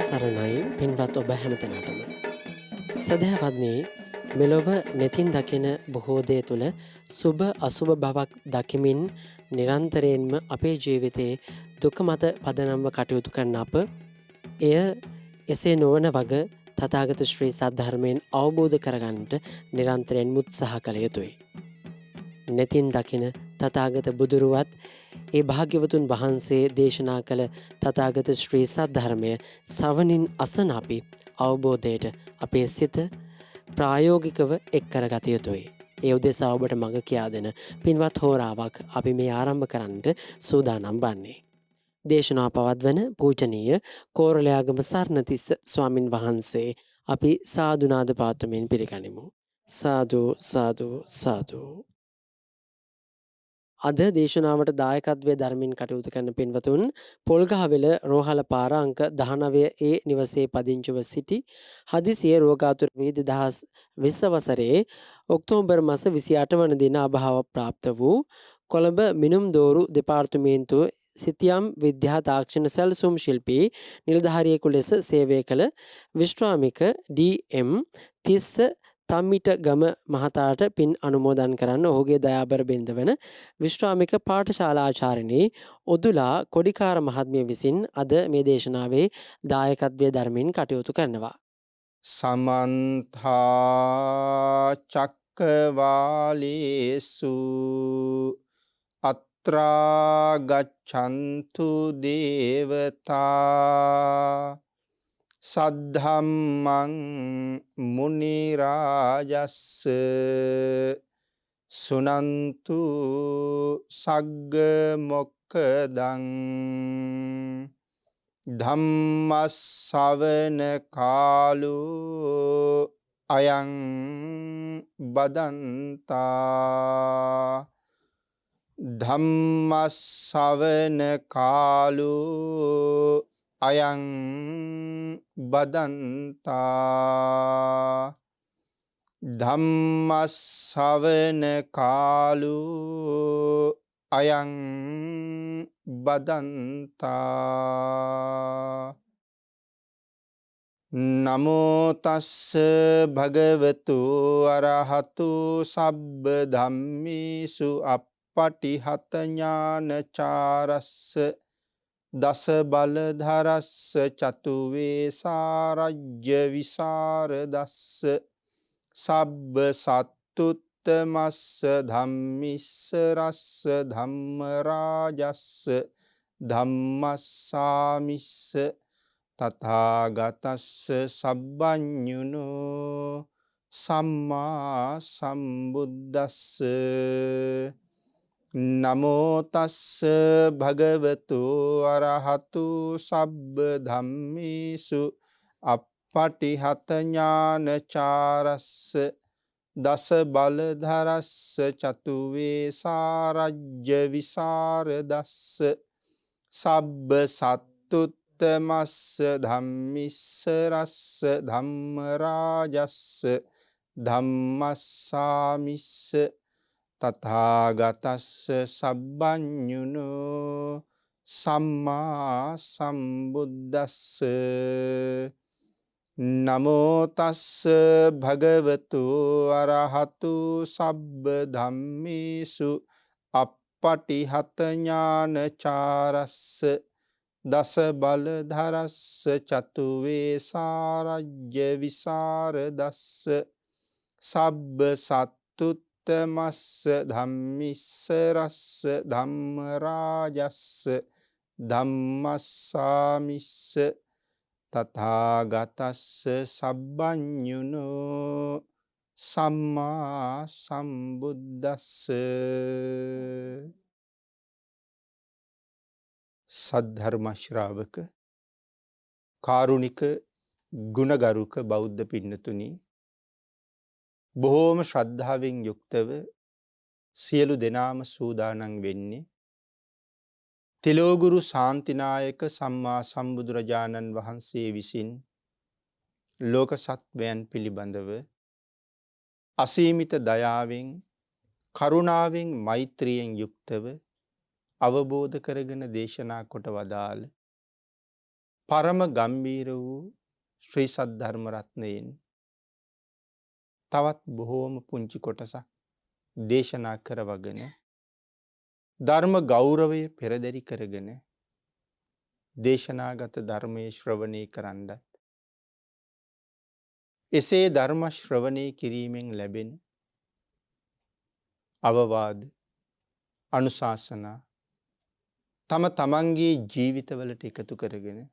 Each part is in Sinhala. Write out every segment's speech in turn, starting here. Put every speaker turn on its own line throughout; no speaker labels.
තෙරුවන් සරණයි පින්වත් ඔබ හැමතැනටම. සදහැවත්නි මෙලොව නෙතින් දකින බොහෝ දේ තුළ සුබ අසුබ බවක් දකිමින් නිරන්තරයෙන්ම අපේ ජීවිතයේ දුක මත පදනම්ව කටයුතු කරන අප එය එසේ නොවන වග තථාගත ශ්‍රී සද්ධර්මයෙන් අවබෝධ කරගන්නට නිරන්තරයෙන් උත්සාහ කළ යුතුයි. නෙතින් දකින තථාගත බුදුරුවත් ඒ භාග්‍යවතුන් වහන්සේ දේශනා කළ තථාගත ශ්‍රී සද්ධර්මය සවනින් අසන අපි අවබෝධයට අපේ සිත ප්‍රායෝගිකව එක් කරගත යුතුයි. ඒ උදෙසා ඔබට මඟ කියා දෙන පින්වත් හෝරාවක් අපි මේ ආරම්භ කරන්නට සූදානම් වන්නේ. දේශනා පවත්වන පූජනීය කෝරළයාගම සරණතිස්ස ස්වාමින් වහන්සේ අපි සාදුනාද පාත්වමින් පිළිගනිමු. සාදු සාදු සාදු. අද දේශනාවට දායකත්වයේ ධර්මින් කටයුතු කරන පින්වතුන් පොල්ගහවෙල රෝහල පාර අංක 19 ඒ නිවසේ පදිංචිව සිටි හදිසියේ රෝගාතුර වී 2020 වසරේ ඔක්තෝබර් මාස 28 වන දින අභාව ප්‍රාප්ත වූ කොළඹ මිනුම්දෝරු දෙපාර්තමේන්තුව සිතියම් විද්‍යා තාක්ෂණ සැලසුම් ශිල්පී නිලධාරියෙකු ලෙස සේවය කළ විශ්‍රාමික ඩී.එම්. තිස්ස තම්මිට ගම මහතාට පින් අනුමෝදන් කරන්න ඔහුගේ දයාබර බිරිඳ වන විශ්‍රාමික පාඨශාලාචාර්යනී ඔදුලා කොඩිකාර මහත්මිය විසින් අද මේ දේශනාවේ දායකත්වයේ ධර්මයෙන් කටයුතු කරනවා.
සමන්ත චක්කවාලේසු අත්‍රා ගච්ඡන්තු දේවතා සද්ධම්මං මුනි රාජස්ස සුනන්තු සග්ග මොක්ඛදං ධම්මස්සවන කාලෝ අයං බදන්තා ධම්මස්සවන කාලෝ අයං බදන්තා ධම්මස්සවන කාලෝ අයං බදන්තා නමෝ තස්ස භගවතු අරහතු සබ්බ ධම්මේසු අප්පටිහත ඥානචාරස්ස දස බලධරස්ස චතු වේසාරජ්‍ය විසරදස්ස සබ්බ සත්තුත්තමස්ස ධම්මිස්ස රස්ස ධම්ම රාජස්ස ධම්මස්සාමිස්ස තථාගතස්ස සබ්බඤුනෝ සම්මා සම්බුද්දස්ස නමෝ තස්ස භගවතු අරහතු සබ්බ ධම්මේසු අප්පටිහත ඥානචාරස්ස දස බලධරස්ස චතු වේසාරජ්‍ය විසරදස්ස සබ්බ සත්තුත්තමස්ස ධම්මිස්ස රස්ස ධම්ම රාජස්ස ධම්මස්සාමිස්ස තථාගතස්ස සබ්බඤුනෝ සම්මා සම්බුද්දස්ස නමෝ තස්ස භගවතු අරහතු සබ්බ ධම්මේසු අප්පටිහත ඥානචාරස්ස දස බලධරස්ස චතු වේසාරජ්‍ය විසරදස්ස සබ්බ සත්තුත්තමස්ස ධම්මිස්ස රස්ස ධම්ම රාජස්ස ධම්මස්සාමිස්ස තථාගතස්ස සබ්බඤුනෝ සම්මා සම්බුද්දස්ස සද්ධර්ම ශ්‍රාවක කාරුණික ගුණගරුක බෞද්ධ පින්නතුනි බොහෝම ශ්‍රද්ධාවෙන් යුක්තව සියලු දෙනාම සූදානම් වෙන්නේ තිලෝගුරු ශාන්තිනායක සම්මා සම්බුදුරජාණන් වහන්සේ විසින් ලෝක සත්වයන් පිළිබඳව අසීමිත දයාවෙන් කරුණාවෙන් මෛත්‍රියෙන් යුක්තව අවබෝධ කරගෙන දේශනා කොට වදාළ පරම ගම්බීර වූ ශ්‍රී සද්ධර්ම රත්නයෙන් තවත් බොහෝම පුංචි කොටසක් දේශනා කරවගෙන ධර්ම ගෞරවය පෙරදරි කරගෙන දේශනාගත ධර්මයේ ශ්‍රවණය කරන්නත් එසේ ධර්ම ශ්‍රවණය කිරීමෙන් ලැබෙන අවවාද අනුශාසනා තම තමන්ගේ ජීවිතවලට එකතු කරගෙන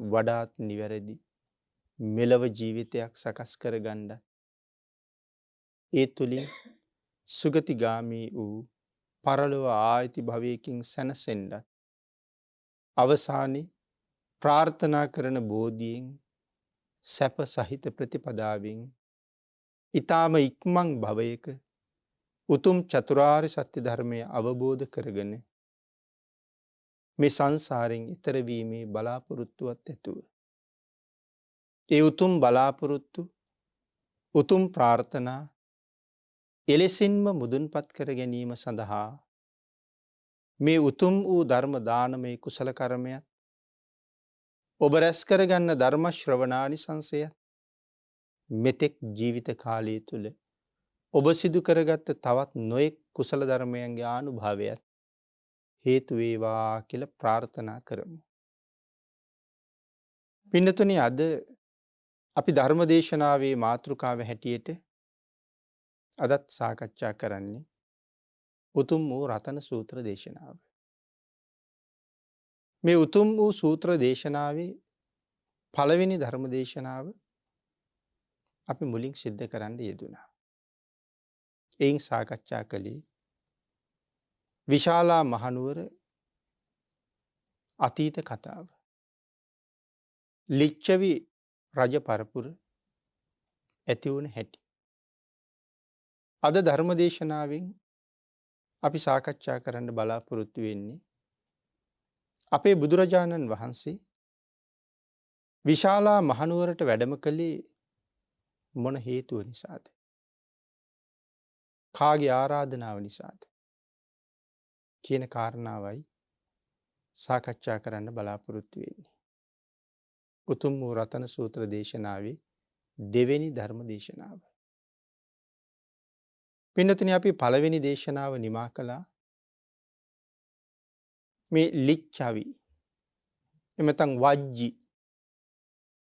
වඩාත් නිවැරදි මෙලව ජීවිතයක් සකස් කරගන්න ඒ තුලින් සුගතිගාමී වූ පරලොව ආයති භවයකින් සැනසෙන්නත් අවසානයේ ප්‍රාර්ථනා කරන බෝධියෙන් සැප සහිත ප්‍රතිපදාවෙන් ඊ타ම ඉක්මන් භවයක උතුම් චතුරාර්ය සත්‍ය ධර්මය අවබෝධ කරගෙන මේ සංසාරයෙන් ඈතර වීමේ බලාපොරොත්තුවත් ඇතුව ඒ උතුම් බලාපොරොත්තු උතුම් ප්‍රාර්ථනා එලෙසින්ම මුදුන්පත් කර ගැනීම සඳහා මේ උතුම් වූ ධර්ම දානමය කුසල කර්මයක් ඔබ රැස් කරගන්න ධර්ම ශ්‍රවණානිසංසය මෙතෙක් ජීවිත කාලය තුල ඔබ සිදු කරගත්ත තවත් නොයෙක් කුසල ධර්මයන්ගේ ආනුභාවයත් හේතු වේවා කියලා ප්‍රාර්ථනා කරමු. පින්නතුනි අද අපි ධර්ම දේශනාවේ මාතෘකාව හැටියට අදත් සාකච්ඡා කරන්නේ උතුම් වූ රතන සූත්‍ර දේශනාව. මේ උතුම් වූ සූත්‍ර දේශනාවේ පළවෙනි ධර්ම දේශනාව අපි මුලින් සිද්ධ කරන්න යෙදුණා. එයින් සාකච්ඡා කළේ විශාලා මහනුවර අතීත කතාව. ලිච්ඡවි රජ පරපුර ඇති වුණ හැටි. අද ධර්ම දේශනාවෙන් අපි සාකච්ඡා කරන්න බලාපොරොත්තු වෙන්නේ අපේ බුදුරජාණන් වහන්සේ විශාලා මහනුවරට වැඩම කළේ මොන හේතුව නිසාද? කාගේ ආරාධනාව නිසාද? කියන කාරණාවයි සාකච්ඡා කරන්න බලාපොරොත්තු වෙන්නේ. උතුම් වූ රතන සූත්‍ර දේශනාවේ දෙවෙනි ධර්ම දේශනාව. පින්නතුනි අපි පළවෙනි දේශනාව නිමා කළා මේ ලිච්ඡවි එමෙතන් වජ්ජි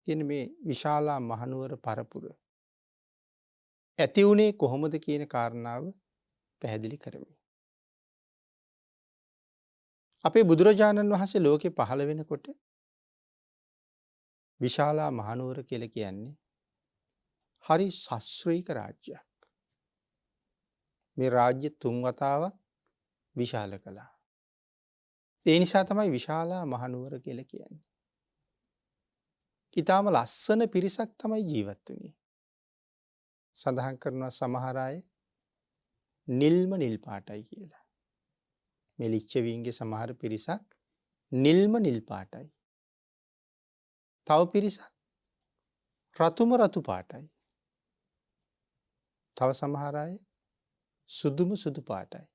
කියන මේ විශාලා මහනුවර පරපුර ඇති වුණේ කොහොමද කියන කාරණාව පැහැදිලි කරමි. අපේ බුදුරජාණන් වහන්සේ ලෝකේ පහළ වෙනකොට විශාලා මහනුවර කියලා කියන්නේ හරි ශාස්ත්‍රීය රාජ්‍යයක්. මේ රාජ්‍ය 3 වතාවක් විශාල කළා. ඒ නිසා තමයි විශාලා මහනුවර කියලා කියන්නේ. ඊටාම ලස්සන පිරිසක් තමයි ජීවත් වුනේ. සඳහන් කරනවා සමහර අය නිල්ම නිල් පාටයි කියලා. මේ ලිච්ඡවීන්ගේ සමහර පිරිසක් නිල්ම නිල් පාටයි. තව පිරිසක් රතුම රතු පාටයි. තව සමහර අය සුදුම සුදු පාටයි.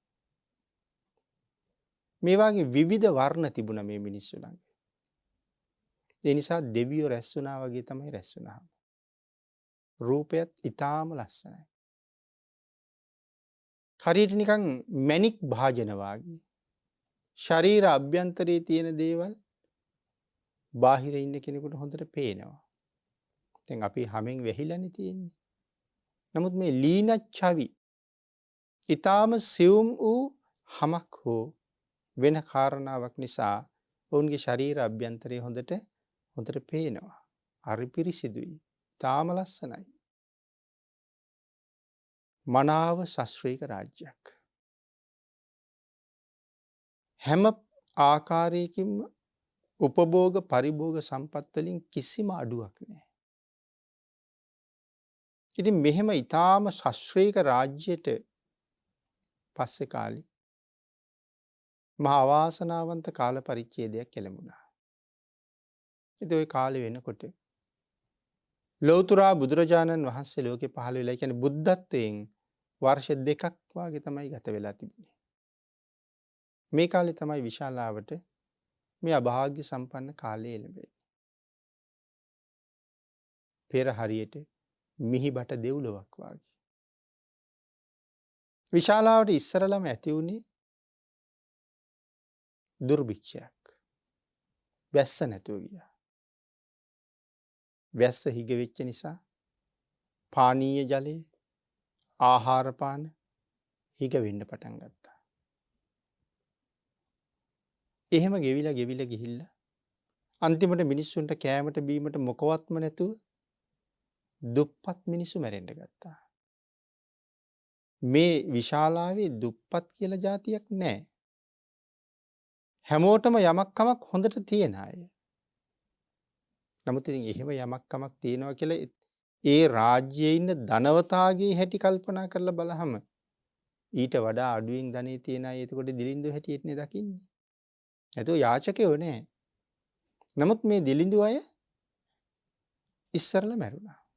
මේ වගේ විවිධ වර්ණ තිබුණා මේ මිනිස්සු ළඟ. ඒ නිසා දෙවියෝ රැස් වුණා වගේ තමයි රැස් වුණා. රූපයත් ඊටාම ලස්සනයි. හරියට නිකන් මැණික් භාජන වාගේ. ශරීර අභ්‍යන්තරයේ තියෙන දේවල් බාහිර ඉන්න කෙනෙකුට හොඳට පේනවා. දැන් අපි හැමෙන් වැහිලානේ තියෙන්නේ. නමුත් මේ ලීනච්ඡවි ඊටාම සියුම් වූ හමක් හෝ වෙන කාරණාවක් නිසා ඔවුන්ගේ ශරීර අභ්‍යන්තරයේ හොඳට පේනවා. හරි පිරිසිදුයි. ඊටාම ලස්සනයි. මනාව ශාස්ත්‍රීය රාජ්‍යයක්. හැම ආකාරයකින්ම උපභෝග පරිභෝග සම්පත් වලින් කිසිම අඩුවක් නැහැ. ඉතින් මෙහෙම ඊටාම ශාස්ත්‍රීය රාජ්‍යයට පස්සේ කාලේ මහා වාසනාවන්ත කාල පරිච්ඡේදයක් ලැබුණා. ඉතින් ওই කාලේ වෙනකොට ලෞතර බුදුරජාණන් වහන්සේ ලෝකේ පහළ වෙලා කියන්නේ බුද්ධත්වයෙන් වර්ෂ 2ක් වාගේ තමයි ගත වෙලා තිබුණේ. මේ කාලේ තමයි විශාලාවට මේ අභාග්‍ය සම්පන්න කාලය එළඹෙන්නේ. පෙර හරියට මිහිබට දෙව්ලොවක් වාගේ. විශාලාවට ඉස්සරලම ඇති වුණේ දුර්භික්ෂයක්. වැස්ස නැතුව ගියා. වැස්ස හිග වෙච්ච නිසා පානීය ජලයේ ආහාර පාන හිග වෙන්න පටන් ගත්තා. එහෙම ගෙවිලා ගිහිල්ලා අන්තිමට මිනිස්සුන්ට කෑමට බීමට මොකවත්ම නැතුව දුප්පත් මිනිස්සු මැරෙන්න ගත්තා. මේ විශාලාවේ දුප්පත් කියලා જાතියක් නැහැ. හැමෝටම යමක් කමක් හොඳට තියෙන අය. නමුත් ඉතින් එහෙම යමක් කමක් තියෙනවා කියලා ඒ රාජ්‍යයේ ඉන්න ධනවතාගේ හැටි කල්පනා කරලා බලහම ඊට වඩා අඩුවෙන් ධනෙ තියන අය එතකොට දිලිඳු හැටියටනේ දකින්නේ. නැතුව යාචකයෝ නෑ. නමුත් මේ දිලිඳු අය ඉස්සරලා මැරුණා.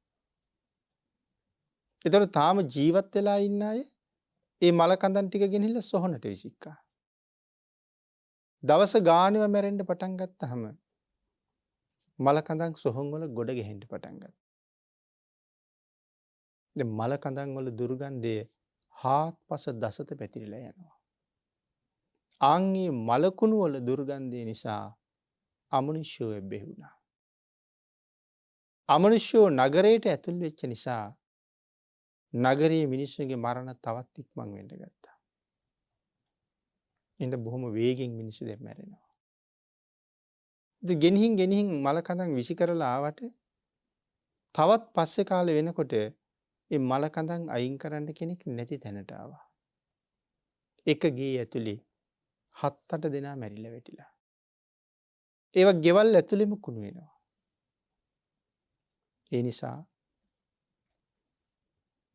එතකොට තාම ජීවත් වෙලා ඉන්න අය ඒ මල කඳන් ටික ගෙනහිල්ලා සොහනට විසික්කා. දවස ගානෙව මැරෙන්න පටන් ගත්තාම මල කඳන් සොහොන් වල ගොඩ ගැහෙන්න පටන් ගත්තා. දැන් මල කඳන් වල දුර්ගන්ධය හාත්පස දසත පැතිරිලා යනවා. ආන්ගේ මලකුණු වල දුර්ගන්ධය නිසා අමනුෂ්‍යෝ එබ්බෙහුණා. අමනුෂ්‍යෝ නගරයට ඇතුල් වෙච්ච නිසා නගරයේ මිනිස්සුන්ගේ මරණ තවත් ඉක්මන් වෙන්න ගත්තා. ඉතින් බොහොම වේගෙන් මිනිස්සු දැන් මැරෙනවා. ඉතින් ගෙනihin මල කඳන් විසි කරලා ආවට තවත් පස්සේ කාලේ වෙනකොට මේ මල කඳන් අයින් කරන්න කෙනෙක් නැති තැනට ආවා. එක ගේ ඇතුලේ 7-8 දෙනා මැරිලා වැටිලා. ඒවා ගෙවල් ඇතුලෙම කුණු වෙනවා. ඒ නිසා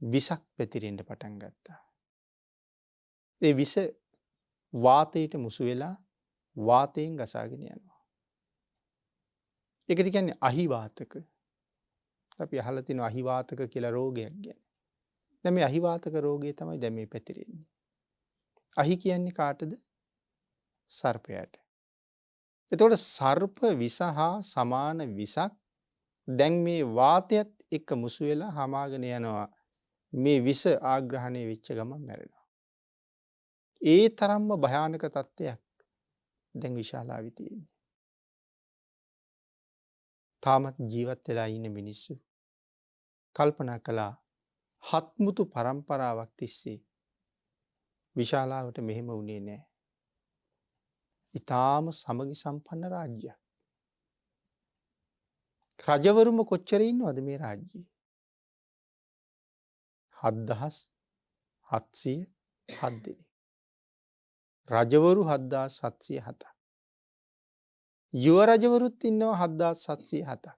විසක් පැතිරෙන්න පටන් ගත්තා. ඒ විස වාතයට මුසු වෙලා වාතයෙන් ගසාගෙන යනවා. ඒකට කියන්නේ අහිවාතක. අපි අහලා තියෙනවා අහිවාතක කියලා රෝගයක් ගැන. දැන් මේ අහිවාතක රෝගය තමයි දැන් මේ පැතිරෙන්නේ. අහි කියන්නේ කාටද? සර්පයාට. එතකොට සර්ප විස හා සමාන විසක් දැන් මේ වාතයත් එක්ක මුසු වෙලා හමාගෙන යනවා. මේ විස ආග්‍රහණය වෙච්ච ගමන් මැරෙනවා. ඒ තරම්ම භයානක තත්ත්වයක් දැන් විශාලාවේ තියෙන්නේ. තාමත් ජීවත් වෙලා ඉන්න මිනිස්සු කල්පනා කළා හත්මුතු පරම්පරාවක් තිස්සේ විශාලාවට මෙහෙම වුණේ නැහැ. ඊටාම සමගි සම්පන්න රාජ්‍යයක්. රජවරුම කොච්චර ඉන්නවද මේ රාජ්‍යයේ? 7707 දෙනෙක්. රජවරු 7707ක්. යුව රජවරුත් ඉන්නවා 7707ක්.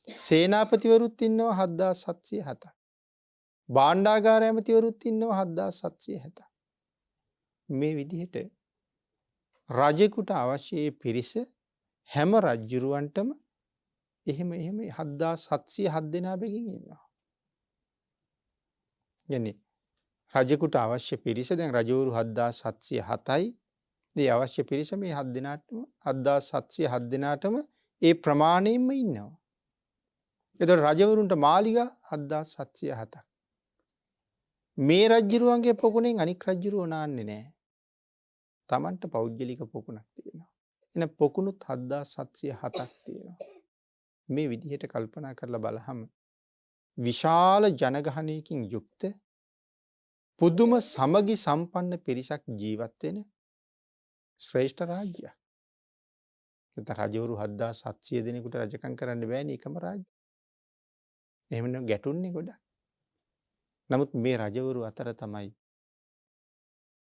සේනාපතිවරුත් ඉන්නවා 7707ක්. භාණ්ඩාගාර ඇමතිවරුත් ඉන්නවා 7770ක්. මේ විදිහට රජෙකුට අවශ්‍ය පිරිස හැම රජුරවන්ටම එහෙම 7707 දෙනා බැගින් ඉන්නවා. يعني රජෙකුට අවශ්‍ය පිරිස දැන් රජවරු 7707යි. මේ අවශ්‍ය පිරිස මේ 7 දෙනාටම 7707 දෙනාටම ඒ ප්‍රමාණයෙන්ම ඉන්නවා. එතකොට රජවරුන්ට මාලිගා 7707ක්. මේ රජුරුවන්ගේ පොකුණෙන් අනික් රජුරුව නාන්නේ නැහැ. Tamanට පෞද්ගලික පොකුණක් තියෙනවා. එහෙනම් පොකුණුත් 7707ක් තියෙනවා. මේ විදිහට කල්පනා කරලා බලහම විශාල ජනගහනයකින් යුක්ත පුදුම සමගි සම්පන්න පිරිසක් ජීවත් වෙන ශ්‍රේෂ්ඨ රාජ්‍යයක්. නැත්නම් රජවරු 7700 දෙනෙකුට රජකම් කරන්න බෑනේ එකම රාජ්‍ය. එහෙමනම් ගැටුන්නේ ගොඩක්. නමුත් මේ රජවරු අතර තමයි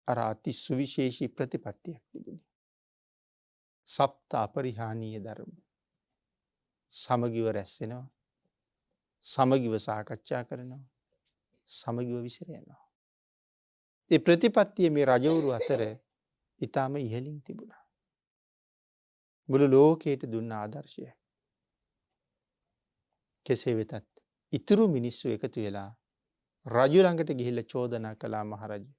අර අති සුවිශේෂී ප්‍රතිපත්තියක් තිබුණේ. සප්ත අපරිහානීය ධර්ම. සමගිව රැස් වෙනවා. සමගිව සාකච්ඡා කරනවා. සමගිව විසිර යනවා. ඒ ප්‍රතිපත්තිය මේ රජවරු අතර ඊටාම ඉහළින් තිබුණා. මුළු ලෝකයට දුන්න ආදර්ශය. කෙසේ වෙතත් ඉතුරු මිනිස්සු එකතු වෙලා රජු ළඟට ගිහිල්ලා චෝදනා කළා මහරජා.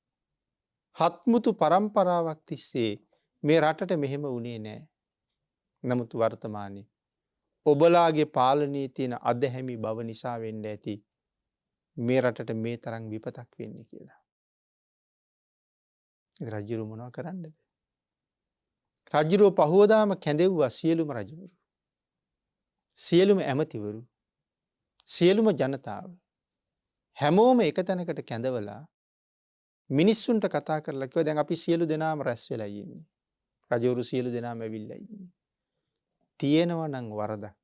හත්මුතු පරම්පරාවක් තිස්සේ මේ රටට මෙහෙම වුණේ නැහැ. නමුත් වර්තමානයේ ඔබලාගේ පාලනයේ තියෙන අධහැමි බව නිසා වෙන්න ඇති මේ රටට මේ තරම් විපතක් වෙන්නේ කියලා. ඉතින් රජුරු මොනව කරන්නද? රජුරෝ පහවදාම කැඳෙව්වා සියලුම රජවරු. සියලුම ඇමතිවරු, සියලුම ජනතාව හැමෝම එක තැනකට කැඳවලා මිනිස්සුන්ට කතා කරලා කිව්වා දැන් අපි සියලු දෙනාම රැස් වෙලා ඉන්නේ. රජවරු සියලු දෙනාම ඇවිල්ලා ඉන්නේ. තියෙනවා නම් වරදක්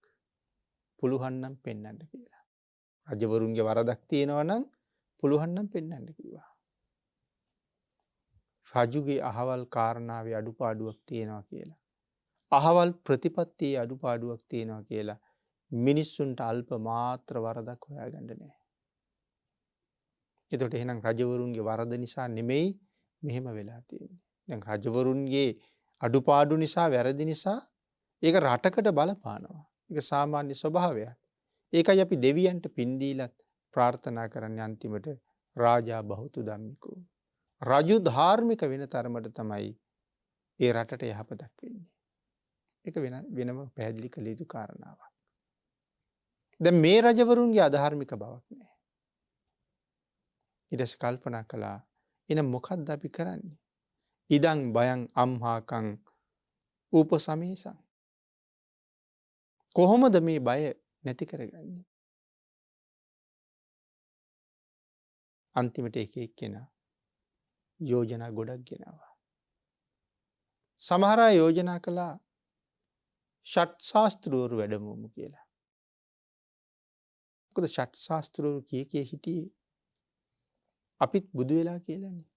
පුළුවන් නම් පෙන්වන්න කියලා. රජවරුන්ගේ වරදක් තියෙනවා නම් පුළුවන් නම් පෙන්වන්න කිව්වා. රජුගේ අහවල් කාරණාවේ අඩුපාඩුවක් තියෙනවා කියලා. අහවල් ප්‍රතිපත්තියේ අඩුපාඩුවක් තියෙනවා කියලා මිනිස්සුන්ට අල්ප මාත්‍ර වරදක් හොයාගන්න නැහැ. එතකොට එහෙනම් රජවරුන්ගේ වරද නිසා නෙමෙයි මෙහෙම වෙලා තියෙන්නේ. දැන් රජවරුන්ගේ අඩුපාඩු නිසා වැරදි නිසා ඒක රටකට බලපානවා. ඒක සාමාන්‍ය ස්වභාවයක්. ඒකයි අපි දෙවියන්ට පින් දීලත් ප්‍රාර්ථනා කරන්නේ අන්තිමට රාජා බහුතු ධම්මිකෝ. රජු ධාර්මික වෙන තරමට තමයි ඒ රටට යහපතක් වෙන්නේ. ඒක වෙනම පැහැදිලි කළ යුතු කාරණාවක්. දැන් මේ රජවරුන්ගේ අධාර්මික බවක් නැහැ. ඊට පස්සේ කල්පනා කළා එනම් මොකද්ද අපි කරන්නේ? ඉදං බයං අම්හාකං උපසමේසං. කොහොමද මේ බය නැති කරගන්නේ? අන්තිමට එක එක්කෙනා යෝජනා ගොඩක් ගෙනවා. සමහර අය යෝජනා කළා ෂට් ශාස්ත්‍රවරු වැඩමවමු කියලා. මොකද ෂට් ශාස්ත්‍රවරු කී හිටියේ අපිත් බුදු වෙලා කියලානේ.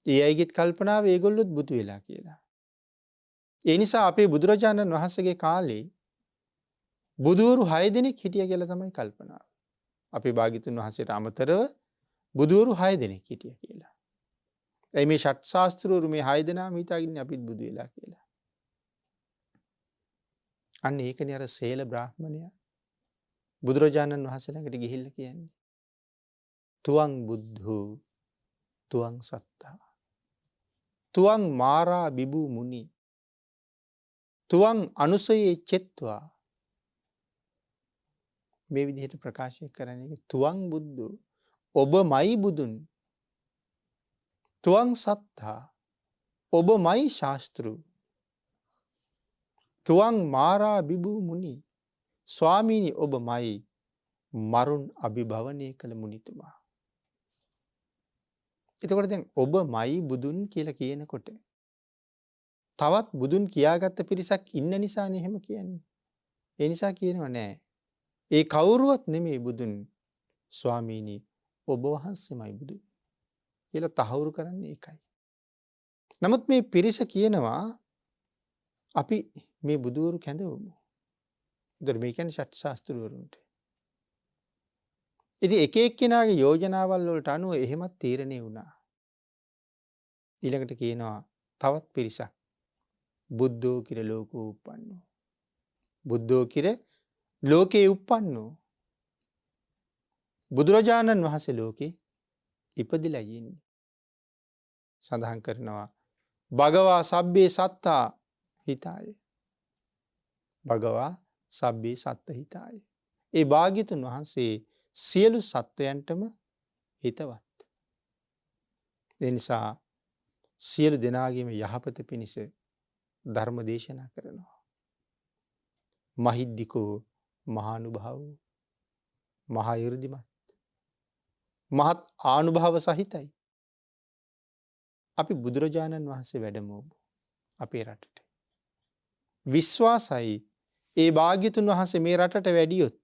ඒ අයගෙත් කල්පනාව ඒගොල්ලොත් බුදු වෙලා කියලා. ඒ නිසා අපේ බුදුරජාණන් වහන්සේගේ කාලේ බුදුවරු 6 දෙනෙක් හිටියා කියලා තමයි කල්පනාව. අපේ භාග්‍යතුන් වහන්සේට අමතරව බුදුවරු 6 දෙනෙක් හිටියා කියලා. එයි මේ ෂට් ශාස්ත්‍රවරු මේ 6 දෙනාම හිතාගින්නේ අපිත් බුදු වෙලා කියලා. අන්න ඒකනේ අර සේල බ්‍රාහ්මණයා බුදුරජාණන් වහන්සේ ළඟට ගිහිල්ලා කියන්නේ තුවං බුද්ධෝ තුවං සත්තා තුවං මාරා බිබු මුනි තුවං අනුසයේ චෙත්වා. මේ විදිහට ප්‍රකාශ කරන්නේ තුවං බුද්ධෝ ඔබමයි බුදුන්, තුවං සත්තා ඔබමයි ශාස්ත්‍රු, තුවං මාරා බිබු මුනි ස්වාමීනි ඔබමයි මරුන් අභිභවනය කළ මුනිතුමා. එතකොට දැන් ඔබමයි බුදුන් කියලා කියනකොට තවත් බුදුන් කියාගත්ත පිරිසක් ඉන්න නිසානේ එහෙම කියන්නේ. ඒ නිසා කියනවා නෑ ඒ කවුරුවත් නෙමෙයි බුදුන්, ස්වාමීනි ඔබ වහන්සේමයි බුදුන් කියලා තහවුරු කරන්නේ ඒකයි. නමුත් මේ පිරිස කියනවා අපි මේ බුදුවරු කැඳවමු. ඒතර මේ කියන්නේ ෂට් ශාස්ත්‍රවරුන්ට. ඉතින් එක එක්කෙනාගේ යෝජනාවල් වලට අනුව එහෙමත් තීරණය වුණා. ඊළඟට කියනවා තවත් පිරිසක් බුද්ධෝ කිර ලෝකෝ උප්පන්නෝ. බුද්ධෝ කිර ලෝකේ උප්පන්නෝ. බුදුරජාණන් වහන්සේ ලෝකේ ඉපදිලා ඉන්නේ. සඳහන් කරනවා භගවා සබ්බේ සත්තා හිතාය. භගවා සබ්බේ සත්ත හිතාය. ඒ භාග්‍යතුන් වහන්සේ සියලු සත්වයන්ටම හිතවත්. ඒ නිසා සියලු දෙනාගේම යහපත පිණිස ධර්ම දේශනා කරනවා. මහිද්దికෝ මහානුභාවෝ මහා 이르දිමත් මහත් ආනුභාව සහිතයි. අපි බුදුරජාණන් වහන්සේ වැඩමවමු අපේ රටට. විශ්වාසයි ඒ භාග්‍යතුන් වහන්සේ මේ රටට වැඩියොත්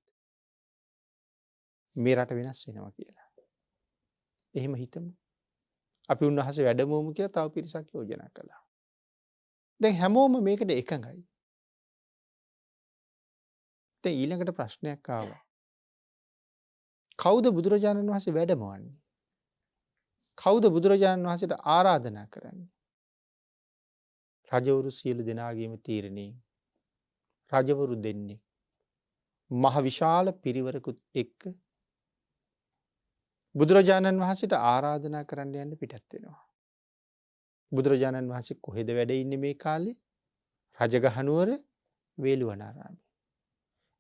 මේ රට වෙනස් වෙනවා කියලා. එහෙම හිතමු. අපි උන්වහන්සේ වැඩමවමු කියලා තව පිරිසක් යෝජනා කළා. දැන් හැමෝම මේකට එකඟයි. දැන් ඊළඟට ප්‍රශ්නයක් ආවා. කවුද බුදුරජාණන් වහන්සේ වැඩමවන්නේ? කවුද බුදුරජාණන් වහන්සේට ආරාධනා කරන්නේ? රජවරු සියලු දෙනාගේම තීරණේ රජවරු දෙන්නේ මහ විශාල පිරිවරකුත් එක්ක බුදුරජාණන් වහන්සේට ආරාධනා කරන්න යන්න පිටත් වෙනවා. බුදුරජාණන් වහන්සේ කොහෙද වැඩ ඉන්නේ මේ කාලේ? රජගහනුවර වේළුවනාරාමයේ.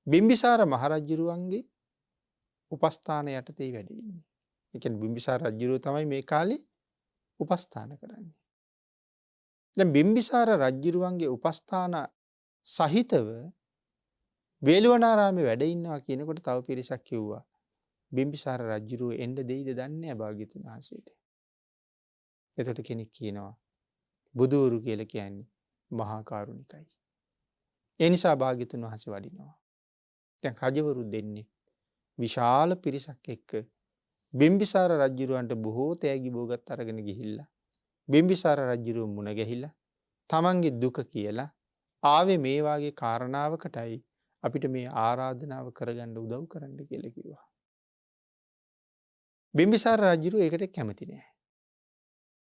බිම්බිසාර මහරජුරුවන්ගේ උපස්ථාන යටතේ වැඩ ඉන්නේ. ඒ කියන්නේ බිම්බිසාර රජුරුව තමයි මේ කාලේ උපස්ථාන කරන්නේ. දැන් බිම්බිසාර රජුරුවන්ගේ උපස්ථාන සහිතව වේළුවනාරාමේ වැඩ ඉන්නවා කියනකොට තව පිරිසක් කිව්වා බිම්බිසාර රජුරුව එන්න දෙයිද දන්නේ නැහැ භාග්‍යතුන් වහන්සේට. එතකොට කෙනෙක් කියනවා බුදුවරු කියලා කියන්නේ මහා කරුණිකයි. ඒ නිසා භාග්‍යතුන් වහන්සේ වඩිනවා. දැන් රජවරු දෙන්නේ විශාල පිරිසක් එක්ක බිම්බිසාර රජුරවන්ට බොහෝ තෑගි බෝගත් අරගෙන ගිහිල්ලා බිම්බිසාර රජුරුව මුණ ගැහිලා තමන්ගේ දුක කියලා ආවේ මේ වාගේ කාරණාවකටයි අපිට මේ ආරාධනාව කරගන්න උදව් කරන්න කියලා කිව්වා. බිම්බිසාර රජුරුව ඒකට කැමති නෑ.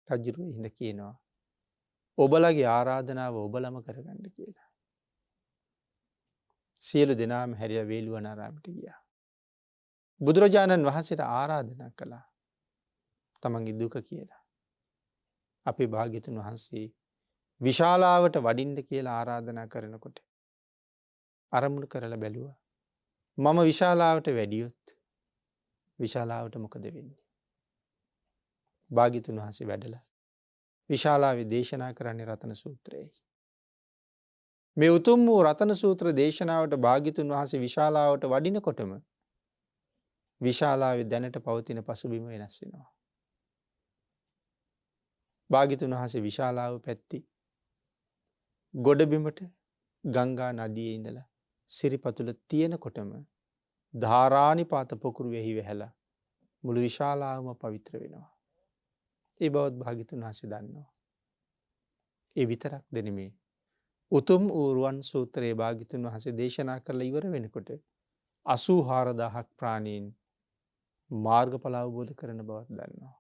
රජුරුව හිඳ කියනවා ඔබලගේ ආරාධනාව ඔබලම කරගන්න කියලා. සියලු දෙනාම හැරිලා වේළුවනාරාමයට ගියා. බුදුරජාණන් වහන්සේට ආරාධනා කළා තමන්ගේ දුක කියලා. අපේ භාග්‍යතුන් වහන්සේ විශාලාවට වඩින්න කියලා ආරාධනා කරනකොට අරමුණු කරලා බැලුවා. මම විශාලාවට වැඩියොත් විශාලාවට මොකද වෙන්නේ? භාග්‍යතුන් වහන්සේ වැඩලා විශාලාවේ දේශනා කරන්නේ රතන සූත්‍රයයි. මේ උතුම් වූ රතන සූත්‍ර දේශනාවට භාග්‍යතුන් වහන්සේ විශාලාවට වඩිනකොටම විශාලාවේ දැනට පවතින පසුබිම වෙනස් වෙනවා. භාග්‍යතුන් වහන්සේ විශාලාව පැත්තේ ගොඩබිමට ගංගා නදියේ ඉඳලා සිරිපතුල තියෙනකොටම ධාරානිපාත පොකුරු වෙහි වැහැලා මුළු විශාලාවම පවිත්‍ර වෙනවා. ඒ බවත් භාග්‍යතුන් වහන්සේ දන්නවා. ඒ විතරක් නෙමෙයි උතුම් වූ රුවන් සූත්‍රයේ භාග්‍යතුන් වහන්සේ දේශනා කරලා ඉවර වෙනකොට 84000ක් ප්‍රාණීන් මාර්ගඵල අවබෝධ කරන බවත් දන්නවා.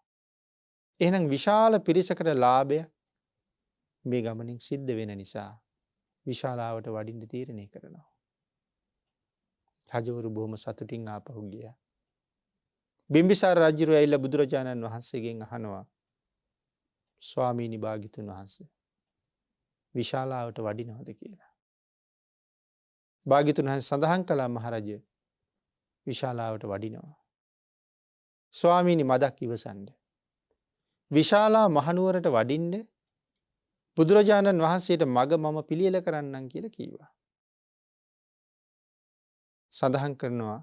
එහෙනම් විශාල පිරිසකට ලාභය මේ ගමනින් සිද්ධ වෙන නිසා විශාලාවට වඩින්න තීරණය කරනවා. රජවරු බොහොම සතුටින් ආපහු ගියා. බිම්බිසාර රජුව ඇවිල්ලා බුදුරජාණන් වහන්සේගෙන් අහනවා ස්වාමීනි භාග්‍යතුන් වහන්සේ විශාලාවට වඩිනවද කියලා. භාග්‍යතුන් වහන්සේ සඳහන් කළා මහරජ විශාලාවට වඩිනවා. ස්වාමීනි මදක් ඉවසන්න. විශාලා මහනුවරට වඩින්න බුදුරජාණන් වහන්සේට මග මම පිළියෙල කරන්නම් කියලා කිව්වා. සඳහන් කරනවා